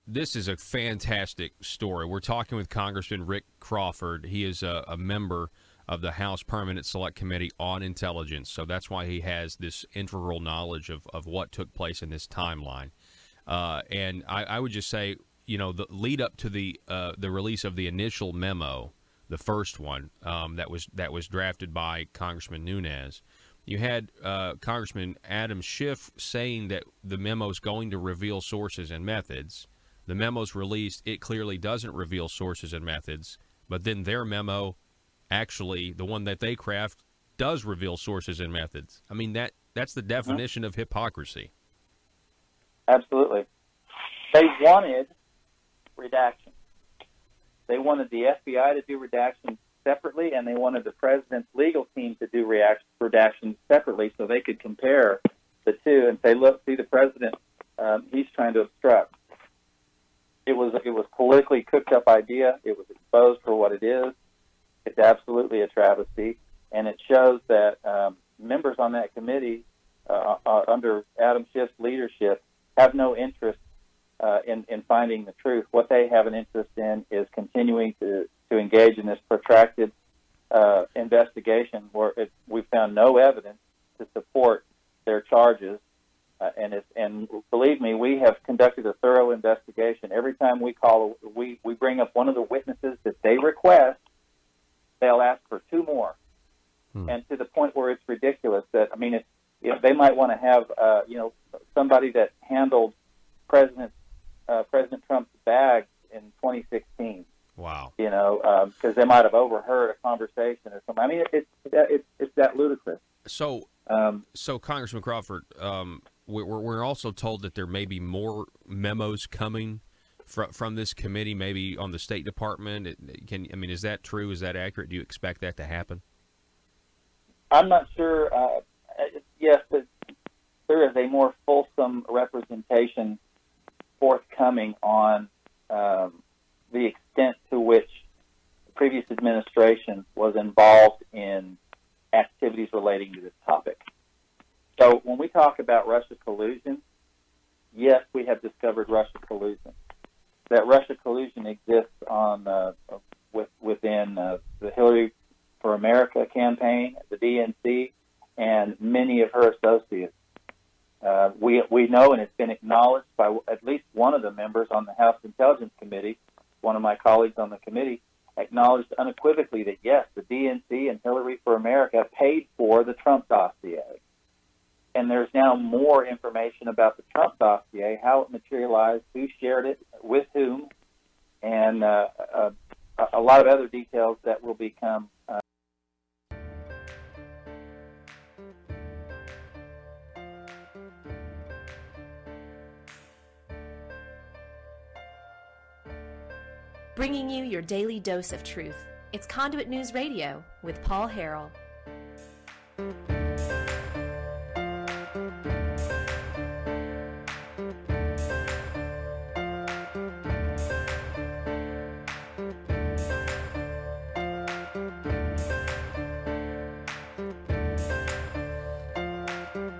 This is a fantastic story. We're talking with Congressman Rick Crawford. He is a member of the House Permanent Select Committee on Intelligence, so that's why he has this integral knowledge of what took place in this timeline. And I would just say, the lead up to the release of the initial memo, the first one that was drafted by Congressman Nunes, you had Congressman Adam Schiff saying that the memo is going to reveal sources and methods. The memo's released, it clearly doesn't reveal sources and methods, but then their memo, actually, the one that they craft, does reveal sources and methods. I mean, that's the definition of hypocrisy. Absolutely. They wanted redaction. They wanted the FBI to do redaction separately, and they wanted the president's legal team to do redaction separately so they could compare the two and say, look, see the president, he's trying to obstruct. It was a politically cooked up idea. It was exposed for what it is. It's absolutely a travesty, and it shows that members on that committee under Adam Schiff's leadership have no interest in finding the truth. What they have an interest in is continuing to engage in this protracted investigation where we found no evidence to support their charges. And believe me, we have conducted a thorough investigation. Every time we bring up one of the witnesses that they request, they'll ask for two more, and to the point where it's ridiculous. That they might want to have somebody that handled President Trump's bags in 2016. Wow. Because they might have overheard a conversation or something. I mean, it's that ludicrous. So Congressman Crawford, we're also told that there may be more memos coming from this committee, maybe on the State Department. Is that true? Is that accurate? Do you expect that to happen? I'm not sure. Yes, but there is a more fulsome representation forthcoming on the extent to which the previous administration was involved in activities relating to this topic. So when we talk about Russia collusion, yes, we have discovered Russia collusion. That Russia collusion exists within the Hillary for America campaign, the DNC, and many of her associates. We know, and it's been acknowledged by at least one of the members on the House Intelligence Committee, one of my colleagues on the committee, acknowledged unequivocally that, yes, the DNC and Hillary for America paid for the Trump dossier. And there's now more information about the Trump dossier, how it materialized, who shared it, with whom, and a lot of other details that will become bringing you your daily dose of truth. It's Conduit News Radio with Paul Harrell.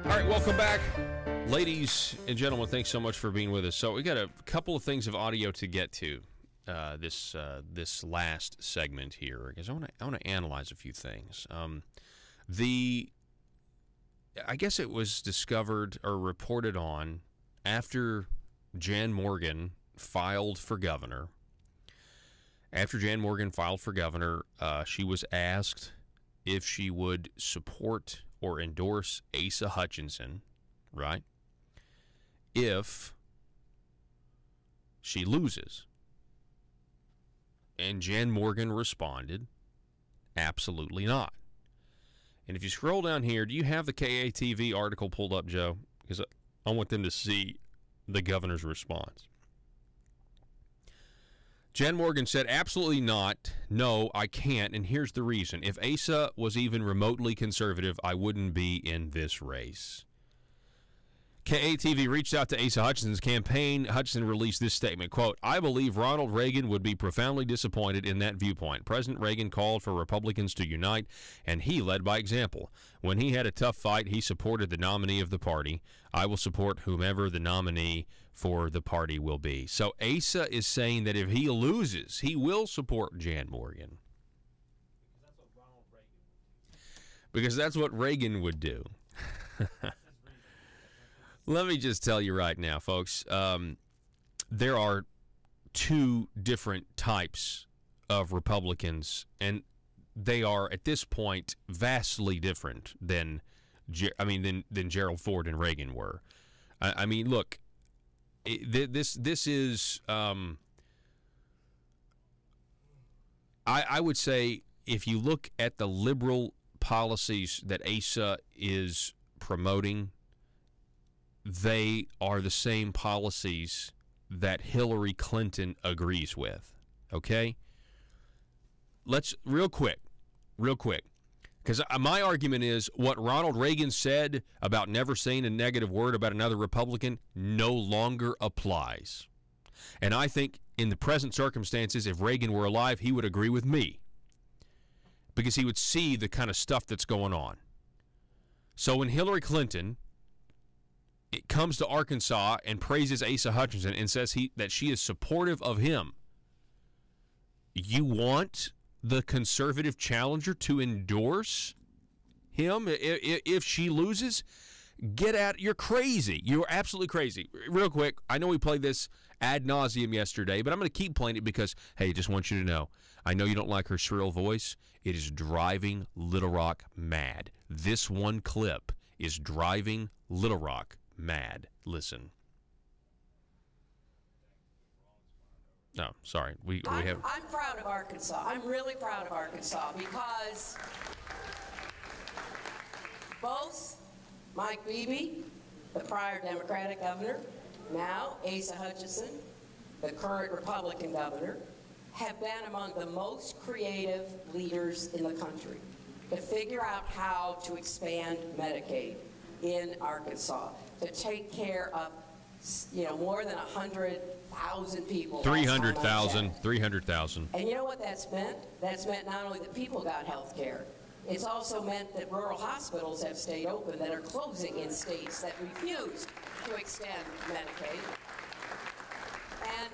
All right, welcome back. Ladies and gentlemen, thanks so much for being with us. So we got a couple of things of audio to get to. This last segment here, because I want to analyze a few things. I guess it was discovered or reported on after Jan Morgan filed for governor. After Jan Morgan filed for governor, she was asked if she would support or endorse Asa Hutchinson, right? If she loses. And Jan Morgan responded, absolutely not. And if you scroll down here, do you have the KATV article pulled up, Joe? Because I want them to see the governor's response. Jan Morgan said, absolutely not. No, I can't, and here's the reason. If Asa was even remotely conservative, I wouldn't be in this race. KATV reached out to Asa Hutchinson's campaign. Hutchinson released this statement, quote, I believe Ronald Reagan would be profoundly disappointed in that viewpoint. President Reagan called for Republicans to unite, and he led by example. When he had a tough fight, he supported the nominee of the party. I will support whomever the nominee for the party will be. So Asa is saying that if he loses, he will support Jan Morgan. Because that's what Reagan would do. Let me just tell you right now, folks, there are two different types of Republicans, and they are, at this point, vastly different than Gerald Ford and Reagan were. I mean, look, this is, I would say, if you look at the liberal policies that Asa is promoting, they are the same policies that Hillary Clinton agrees with, okay? Let's, real quick, because my argument is what Ronald Reagan said about never saying a negative word about another Republican no longer applies. And I think in the present circumstances, if Reagan were alive, he would agree with me because he would see the kind of stuff that's going on. So when Hillary Clinton it comes to Arkansas and praises Asa Hutchinson and says that she is supportive of him, you want the conservative challenger to endorse him if she loses? Get out. You're crazy. You're absolutely crazy. Real quick, I know we played this ad nauseum yesterday, but I'm going to keep playing it because, hey, just want you to know, I know you don't like her shrill voice. It is driving Little Rock mad. This one clip is driving Little Rock mad. Listen. No, sorry. We have. I'm proud of Arkansas. I'm really proud of Arkansas because both Mike Beebe, the prior Democratic governor, now Asa Hutchinson, the current Republican governor, have been among the most creative leaders in the country to figure out how to expand Medicaid in Arkansas, to take care of, more than 100,000 people. 300,000. And you know what that's meant? That's meant not only that people got health care, it's also meant that rural hospitals have stayed open that are closing in states that refuse to extend Medicaid. And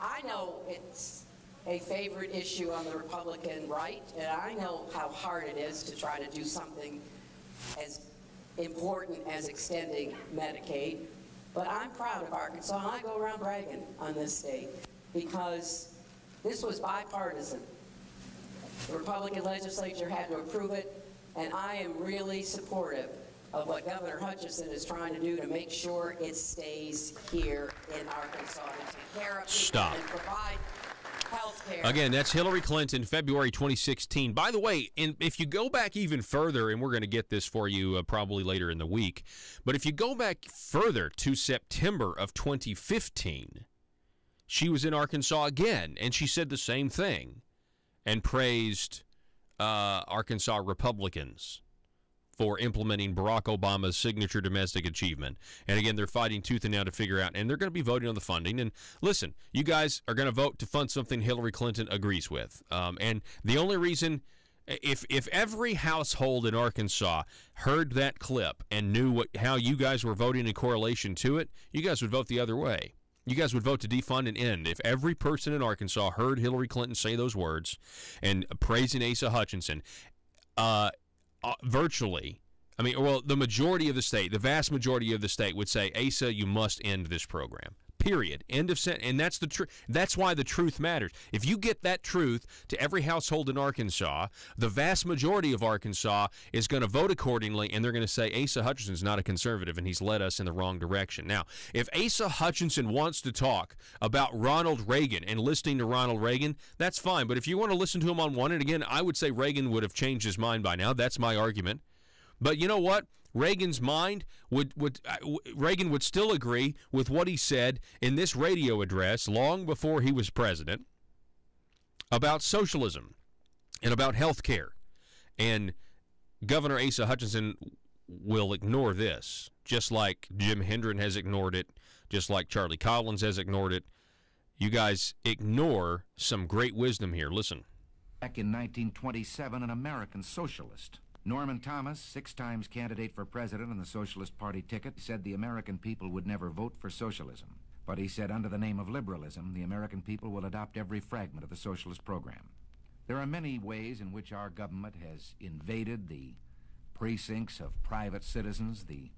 I know it's a favorite issue on the Republican right, and I know how hard it is to try to do something as important as extending Medicaid, but I'm proud of Arkansas, and I go around bragging on this state because this was bipartisan. The Republican legislature had to approve it, and I am really supportive of what Governor Hutchinson is trying to do to make sure it stays here in Arkansas and take care of people and provide health care. Again, that's Hillary Clinton, February 2016. By the way, if you go back even further, and we're going to get this for you probably later in the week, but if you go back further to September of 2015, she was in Arkansas again, and she said the same thing and praised Arkansas Republicans for implementing Barack Obama's signature domestic achievement. And again, they're fighting tooth and nail to figure out, and they're going to be voting on the funding. And listen, you guys are going to vote to fund something Hillary Clinton agrees with. And the only reason, if every household in Arkansas heard that clip and knew how you guys were voting in correlation to it, you guys would vote the other way. You guys would vote to defund and end. If every person in Arkansas heard Hillary Clinton say those words and praising Asa Hutchinson, virtually, the majority of the state, the vast majority of the state would say, Asa, you must end this program. Period. End of sentence. And that's the truth. That's why the truth matters. If you get that truth to every household in Arkansas, the vast majority of Arkansas is going to vote accordingly, and they're going to say Asa Hutchinson's not a conservative, and he's led us in the wrong direction. Now, if Asa Hutchinson wants to talk about Ronald Reagan and listening to Ronald Reagan, that's fine. But if you want to listen to him on one, and again, I would say Reagan would have changed his mind by now. That's my argument. But you know what? Reagan's mind Reagan would still agree with what he said in this radio address long before he was president. about socialism and about health care. And Governor Asa Hutchinson will ignore this, just like Jim Hendren has ignored it, just like Charlie Collins has ignored it. You guys ignore some great wisdom here. Listen. Back in 1927, an American socialist, Norman Thomas, 6 times candidate for president on the Socialist Party ticket, said the American people would never vote for socialism. But he said under the name of liberalism, the American people will adopt every fragment of the socialist program. There are many ways in which our government has invaded the precincts of private citizens, the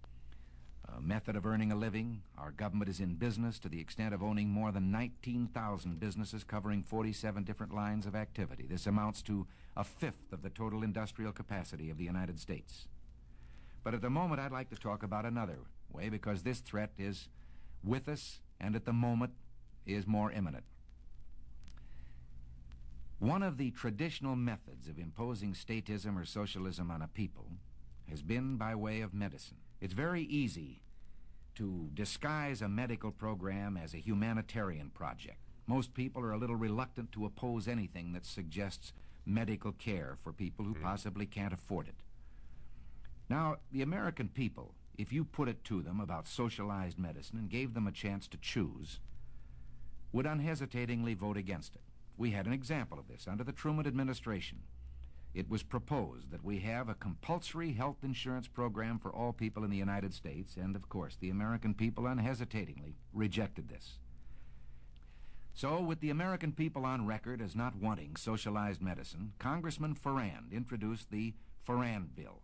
method of earning a living. Our government is in business to the extent of owning more than 19,000 businesses covering 47 different lines of activity. This amounts to a fifth of the total industrial capacity of the United States. But at the moment, I'd like to talk about another way, because this threat is with us and at the moment is more imminent. One of the traditional methods of imposing statism or socialism on a people has been by way of medicine. It's very easy to disguise a medical program as a humanitarian project. Most people are a little reluctant to oppose anything that suggests medical care for people who possibly can't afford it. Now, the American people, if you put it to them about socialized medicine and gave them a chance to choose, would unhesitatingly vote against it. We had an example of this under the Truman administration. It was proposed that we have a compulsory health insurance program for all people in the United States, and of course the American people unhesitatingly rejected this. So, with the American people on record as not wanting socialized medicine, Congressman Farrand introduced the Farrand Bill.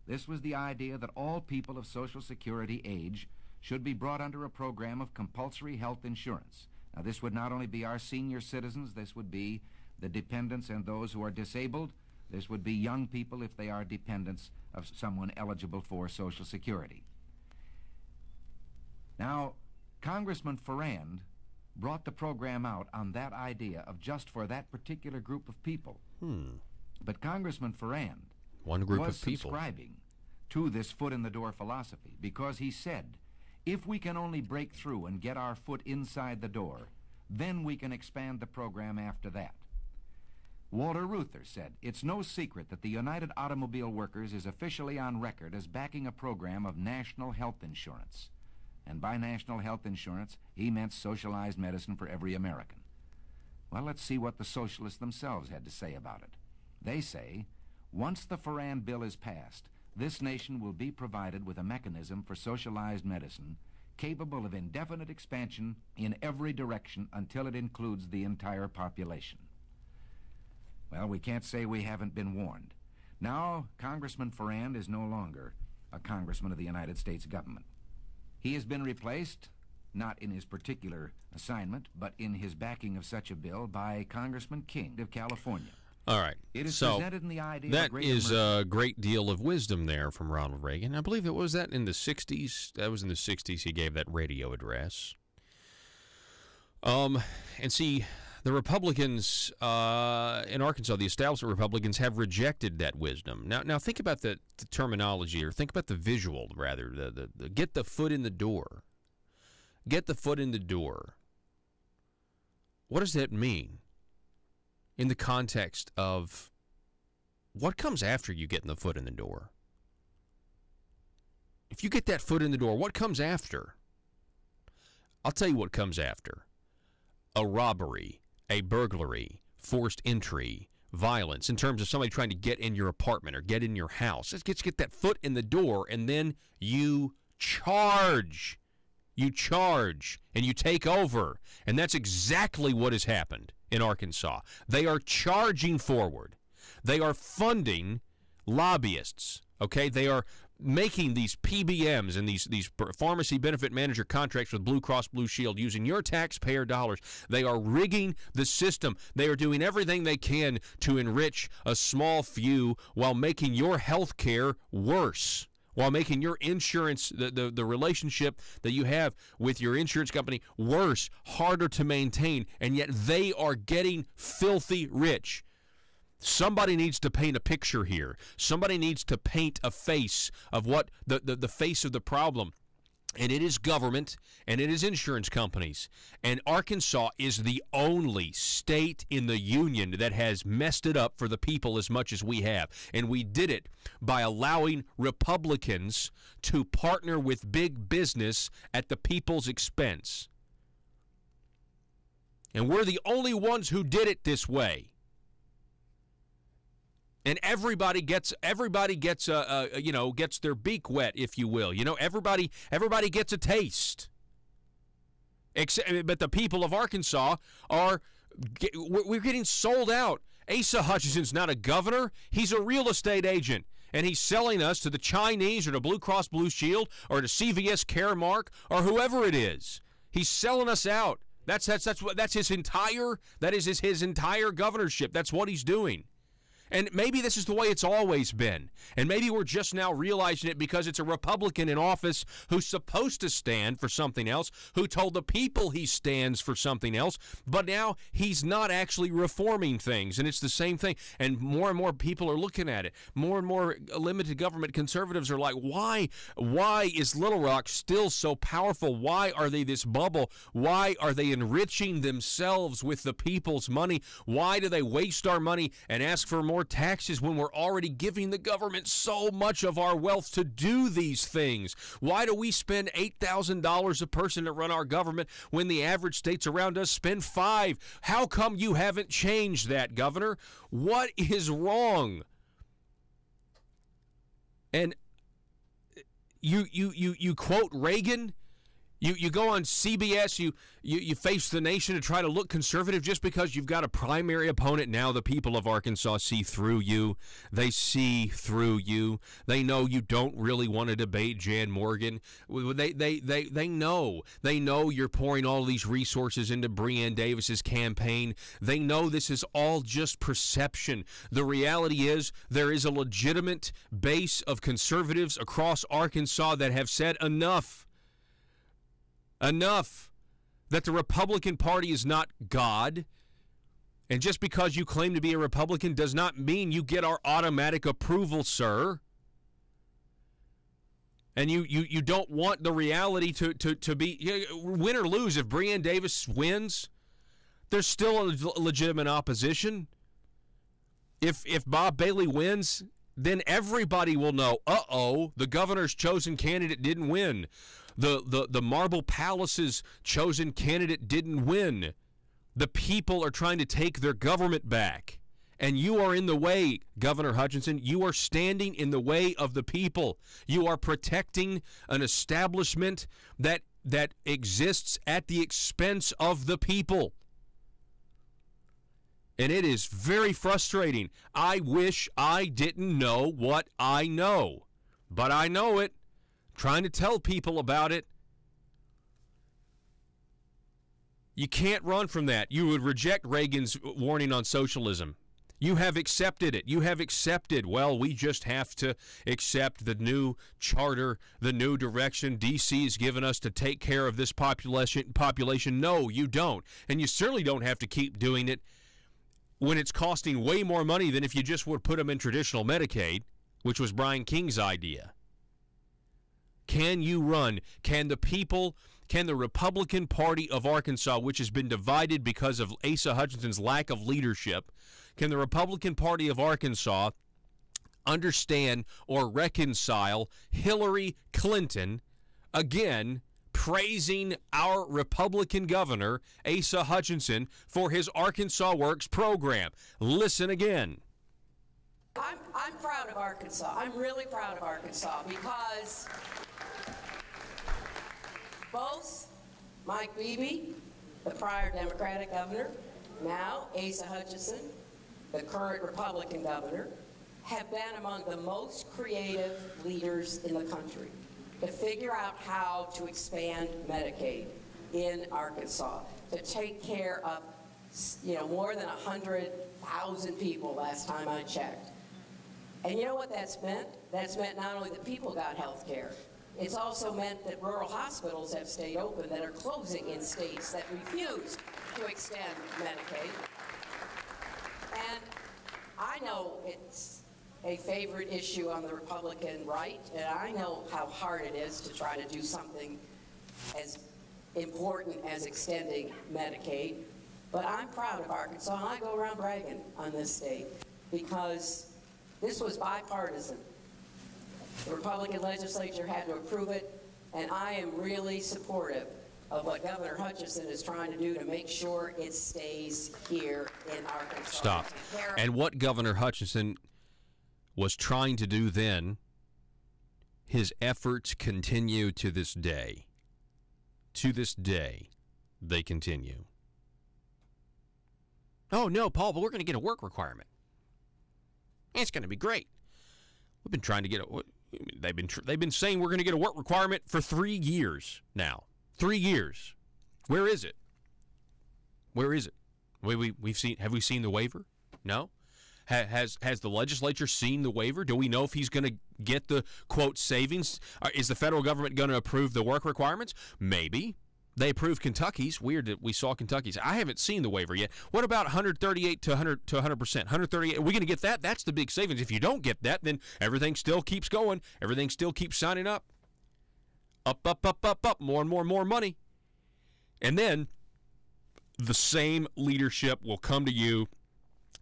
This was the idea that all people of Social Security age should be brought under a program of compulsory health insurance. Now, this would not only be our senior citizens, this would be the dependents and those who are disabled. This would be young people if they are dependents of someone eligible for Social Security. Now, Congressman Farrand brought the program out on that idea of just for that particular group of people. But Congressman Farrand was subscribing to this foot-in-the-door philosophy, because he said, if we can only break through and get our foot inside the door, then we can expand the program after that. Walter Reuther said, it's no secret that the United Automobile Workers is officially on record as backing a program of national health insurance. And by national health insurance, he meant socialized medicine for every American. Well, let's see what the socialists themselves had to say about it. They say, once the Farrand Bill is passed, this nation will be provided with a mechanism for socialized medicine capable of indefinite expansion in every direction until it includes the entire population. Well, we can't say we haven't been warned. Now, Congressman Farrand is no longer a congressman of the United States government. He has been replaced, not in his particular assignment, but in his backing of such a bill, by Congressman King of California. All right. It is so presented in the idea that of great is a great deal of wisdom there from Ronald Reagan. I believe it was that in the 60s. That was in the 60s he gave that radio address. And see, the Republicans in Arkansas, the establishment Republicans, have rejected that wisdom. Now think about the terminology, or think about the visual, rather. The get the foot in the door. Get the foot in the door. What does that mean in the context of what comes after you getting the foot in the door? If you get that foot in the door, what comes after? I'll tell you what comes after. A robbery, a burglary, forced entry, violence, in terms of somebody trying to get in your apartment or get in your house. Let's get that foot in the door, and then you charge. You charge, and you take over. And that's exactly what has happened in Arkansas. They are charging forward. They are funding lobbyists, okay? They are making these PBMs and these pharmacy benefit manager contracts with Blue Cross Blue Shield using your taxpayer dollars. They are rigging the system. They are doing everything they can to enrich a small few while making your health care worse, while making your insurance, the relationship that you have with your insurance company worse, harder to maintain, and yet they are getting filthy rich. Somebody needs to paint a picture here. Somebody needs to paint a face of what the face of the problem. and it is government, and it is insurance companies. And Arkansas is the only state in the union that has messed it up for the people as much as we have. And we did it by allowing Republicans to partner with big business at the people's expense. And we're the only ones who did it this way. And everybody gets gets their beak wet, if you will. Everybody gets a taste. But the people of Arkansas we're getting sold out. Asa Hutchinson's not a governor; he's a real estate agent, and he's selling us to the Chinese or to Blue Cross Blue Shield or to CVS Caremark or whoever it is. He's selling us out. That's his entire governorship. That's what he's doing. And maybe this is the way it's always been. And maybe we're just now realizing it because it's a Republican in office who's supposed to stand for something else, who told the people he stands for something else, but now he's not actually reforming things. And it's the same thing. And more people are looking at it. More and more limited government conservatives are like, why is Little Rock still so powerful? Why are they this bubble? Why are they enriching themselves with the people's money? Why do they waste our money and ask for more taxes when we're already giving the government so much of our wealth to do these things? Why do we spend $8,000 a person to run our government when the average states around us spend $5,000? How come you haven't changed that, Governor? What is wrong? And you quote Reagan. You go on CBS, you face the nation to try to look conservative just because you've got a primary opponent. Now the people of Arkansas see through you. They see through you. They know you don't really want to debate Jan Morgan. They know. They know you're pouring all these resources into Breann Davis's campaign. They know this is all just perception. The reality is there is a legitimate base of conservatives across Arkansas that have said enough, that the Republican Party is not God. And just because you claim to be a Republican does not mean you get our automatic approval, sir. And you don't want the reality to be, win or lose. If Breann Davis wins, there's still a legitimate opposition. If Bob Bailey wins, then everybody will know, the governor's chosen candidate didn't win. The Marble Palace's chosen candidate didn't win. The people are trying to take their government back. And you are in the way, Governor Hutchinson. You are standing in the way of the people. You are protecting an establishment that exists at the expense of the people. And it is very frustrating. I wish I didn't know what I know. But I know it. Trying to tell people about it. You can't run from that. You would reject Reagan's warning on socialism. You have accepted it. You have accepted, well, we just have to accept the new charter, the new direction D.C. has given us to take care of this population. No, you don't. And you certainly don't have to keep doing it when it's costing way more money than if you just would put them in traditional Medicaid, which was Brian King's idea. Can you run? Can the Republican Party of Arkansas, which has been divided because of Asa Hutchinson's lack of leadership, can the Republican Party of Arkansas understand or reconcile Hillary Clinton, again, praising our Republican governor, Asa Hutchinson, for his Arkansas Works program? Listen again. I'm proud of Arkansas. I'm really proud of Arkansas because both Mike Beebe, the prior Democratic governor, now Asa Hutchinson, the current Republican governor, have been among the most creative leaders in the country to figure out how to expand Medicaid in Arkansas, to take care of more than 100,000 people last time I checked. And you know what that's meant? That's meant not only that people got health care, it's also meant that rural hospitals have stayed open that are closing in states that refuse to extend Medicaid. And I know it's a favorite issue on the Republican right, and I know how hard it is to try to do something as important as extending Medicaid, but I'm proud of Arkansas, and I go around bragging on this state because this was bipartisan. The Republican legislature had to approve it, and I am really supportive of what Governor Hutchinson is trying to do to make sure it stays here in Arkansas. Stop. And what Governor Hutchinson was trying to do then, his efforts continue to this day. To this day, they continue. Oh, no, Paul, but we're going to get a work requirement. It's going to be great. We've been trying to get they've been saying we're going to get a work requirement for 3 years now. 3 years. Where is it? Where is it? Have we seen the waiver? No. Has the legislature seen the waiver? Do we know if he's going to get the, quote, savings? Is the federal government going to approve the work requirements? Maybe. They approved Kentucky's. Weird that we saw Kentucky's. I haven't seen the waiver yet. What about 138 to 100%? 138. Are we going to get that? That's the big savings. If you don't get that, then everything still keeps going. Everything still keeps signing up. Up. More and more money. And then the same leadership will come to you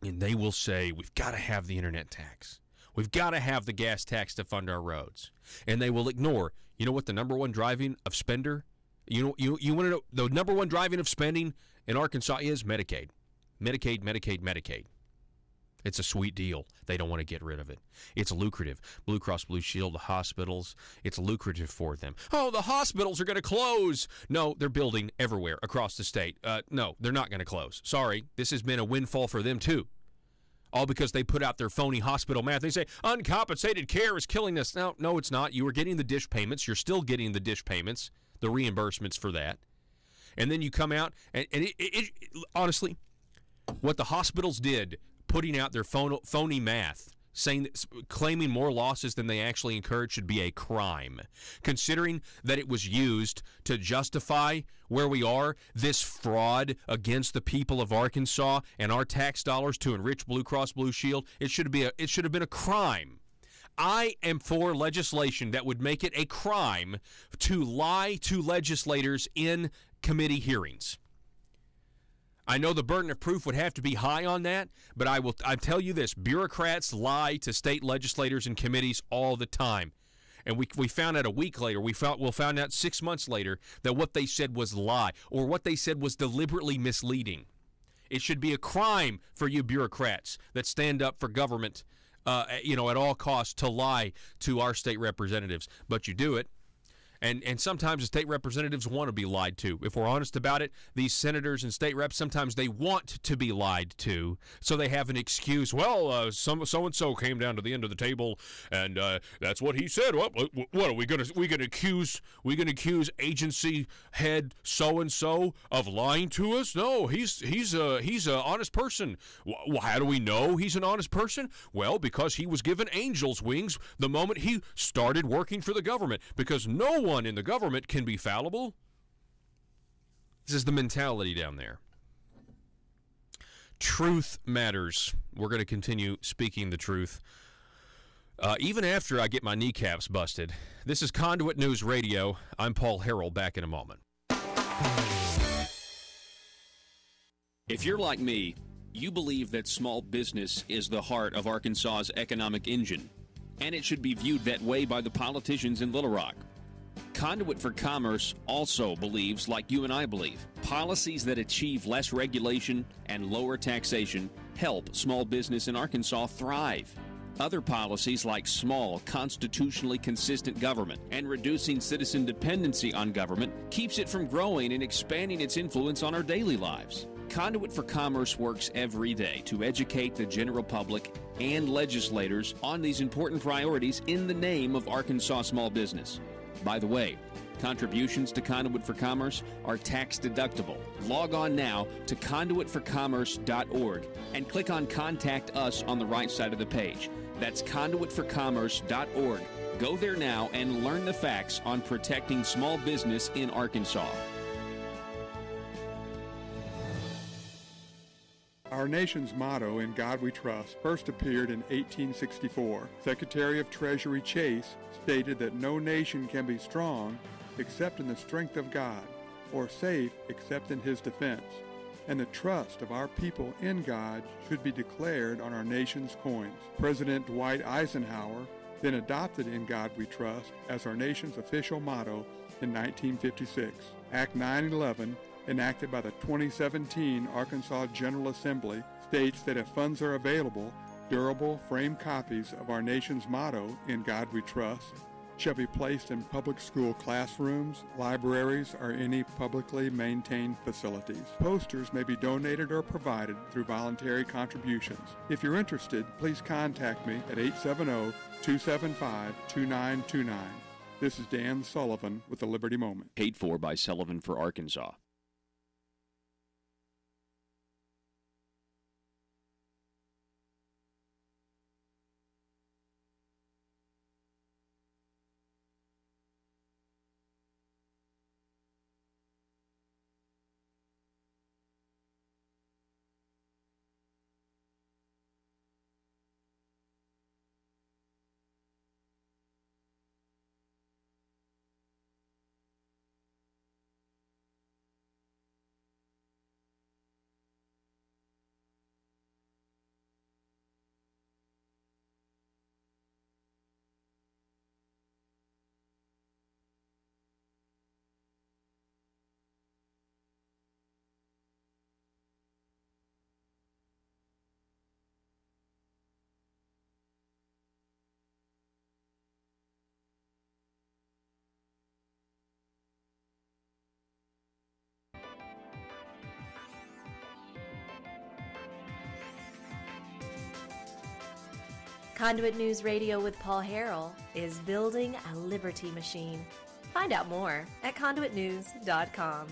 and they will say, we've got to have the internet tax. We've got to have the gas tax to fund our roads. And they will ignore, you know what the number one driving of spender? You want to know the number one driving of spending in Arkansas is Medicaid. Medicaid. It's a sweet deal. They don't want to get rid of it. It's lucrative. Blue Cross Blue Shield, the hospitals, it's lucrative for them. Oh, the hospitals are going to close. No, they're building everywhere across the state. No, they're not going to close. Sorry, this has been a windfall for them too. All because they put out their phony hospital math. They say, uncompensated care is killing us. No, it's not. You are getting the dish payments. You're still getting the dish payments, the reimbursements for that. And then you come out, and it honestly, what the hospitals did, putting out their phony math, claiming more losses than they actually incurred should be a crime. Considering that it was used to justify where we are, this fraud against the people of Arkansas and our tax dollars to enrich Blue Cross Blue Shield, it should have been a crime. I am for legislation that would make it a crime to lie to legislators in committee hearings. I know the burden of proof would have to be high on that, but I tell you this, bureaucrats lie to state legislators and committees all the time. And we found out a week later, we'll find out 6 months later that what they said was lie, or what they said was deliberately misleading. It should be a crime for you bureaucrats that stand up for government, at all costs to lie to our state representatives. But you do it. And sometimes the state representatives want to be lied to. If we're honest about it, these senators and state reps, sometimes they want to be lied to, so they have an excuse. Well, so-and-so came down to the end of the table, and that's what he said. What are we going to accuse agency head so-and-so of lying to us? No, he's an honest person. How do we know he's an honest person? Well, because he was given angel's wings the moment he started working for the government, because no one in the government can be fallible. This is the mentality down there. Truth matters. We're going to continue speaking the truth even after I get my kneecaps busted. This is Conduit News Radio. I'm Paul Harrell. Back in a moment. If you're like me, you believe that small business is the heart of Arkansas's economic engine, and it should be viewed that way by the politicians in Little Rock. Conduit for Commerce also believes, like you and I believe, policies that achieve less regulation and lower taxation help small business in Arkansas thrive. Other policies like small, constitutionally consistent government and reducing citizen dependency on government keeps it from growing and expanding its influence on our daily lives. Conduit for Commerce works every day to educate the general public and legislators on these important priorities in the name of Arkansas small business. By the way, contributions to Conduit for Commerce are tax deductible. Log on now to conduitforcommerce.org and click on Contact Us on the right side of the page. That's conduitforcommerce.org. Go there now and learn the facts on protecting small business in Arkansas. Our Our nation's motto, "In God We Trust," first appeared in 1864. Secretary of Treasury Chase stated that no nation can be strong except in the strength of God, or safe except in His defense. And the trust of our people in God should be declared on our nation's coins. President Dwight Eisenhower then adopted "In God We Trust" as our nation's official motto in 1956. Act 911, enacted by the 2017 Arkansas General Assembly, states that if funds are available, durable framed copies of our nation's motto, "In God We Trust," shall be placed in public school classrooms, libraries, or any publicly maintained facilities. Posters may be donated or provided through voluntary contributions. If you're interested, please contact me at 870-275-2929. This is Dan Sullivan with the Liberty Moment. Paid for by Sullivan for Arkansas. Conduit News Radio with Paul Harrell is building a liberty machine. Find out more at conduitnews.com.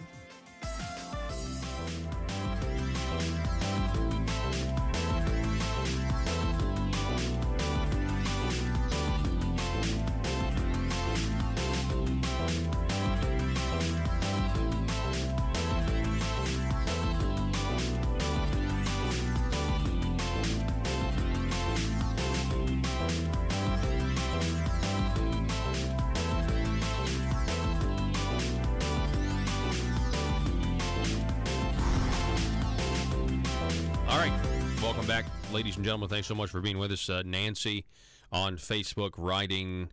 Back, ladies and gentlemen, thanks so much for being with us. Nancy on Facebook writing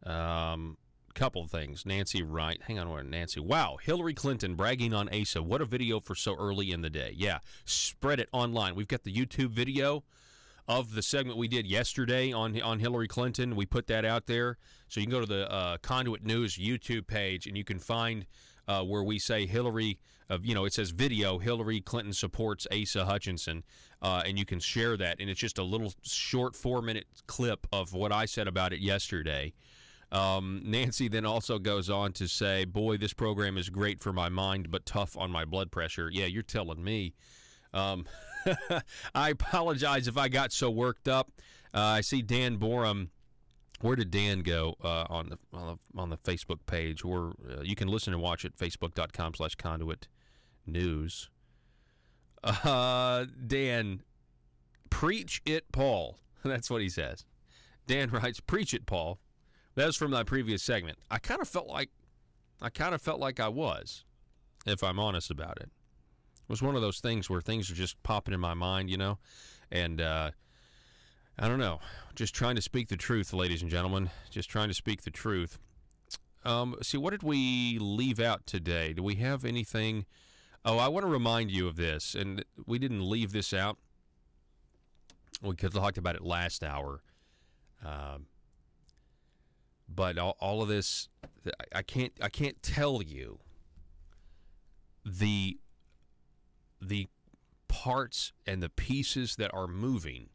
couple of things. Nancy hang on, Nancy. Wow, Hillary Clinton bragging on Asa. What a video for so early in the day. Yeah, spread it online. We've got the YouTube video of the segment we did yesterday on Hillary Clinton. We put that out there. So you can go to the Conduit News YouTube page, and you can find where we say Hillary, it says video, Hillary Clinton supports Asa Hutchinson, and you can share that. And it's just a little short 4-minute clip of what I said about it yesterday. Nancy then also goes on to say, boy, this program is great for my mind, but tough on my blood pressure. Yeah, you're telling me. I apologize if I got so worked up. I see Dan Borum. Where did Dan go on the Facebook page? Where you can listen and watch it, facebook.com/Conduit News. Dan, preach it, Paul. That's what he says. Dan writes, preach it, Paul. That was from my previous segment. I kind of felt like I was, if I'm honest about it. It was one of those things where things are just popping in my mind, and I don't know. Just trying to speak the truth, ladies and gentlemen. Just trying to speak the truth. See, what did we leave out today? Do we have anything? Oh, I want to remind you of this, and we didn't leave this out. We could have talked about it last hour. But all of this, I can't tell you the parts and the pieces that are moving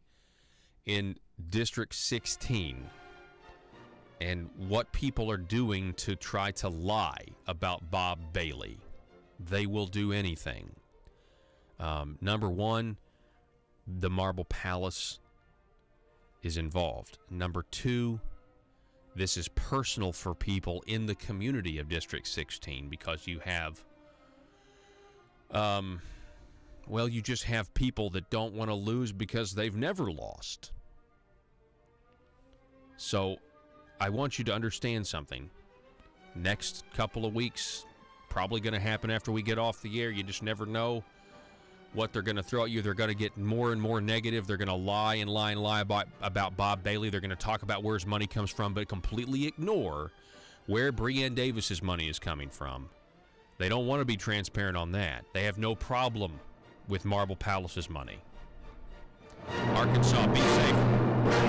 in District 16 and what people are doing to try to lie about Bob Bailey. They will do anything. Number one, the Marble Palace is involved. Number two, this is personal for people in the community of District 16 because you have Well, you just have people that don't want to lose because they've never lost. So I want you to understand something. Next couple of weeks, probably going to happen after we get off the air. You just never know what they're going to throw at you. They're going to get more and more negative. They're going to lie and lie and lie about Bob Bailey. They're going to talk about where his money comes from, but completely ignore where Breanne Davis's money is coming from. They don't want to be transparent on that. They have no problem with Marble Palace's money. Arkansas, be safe.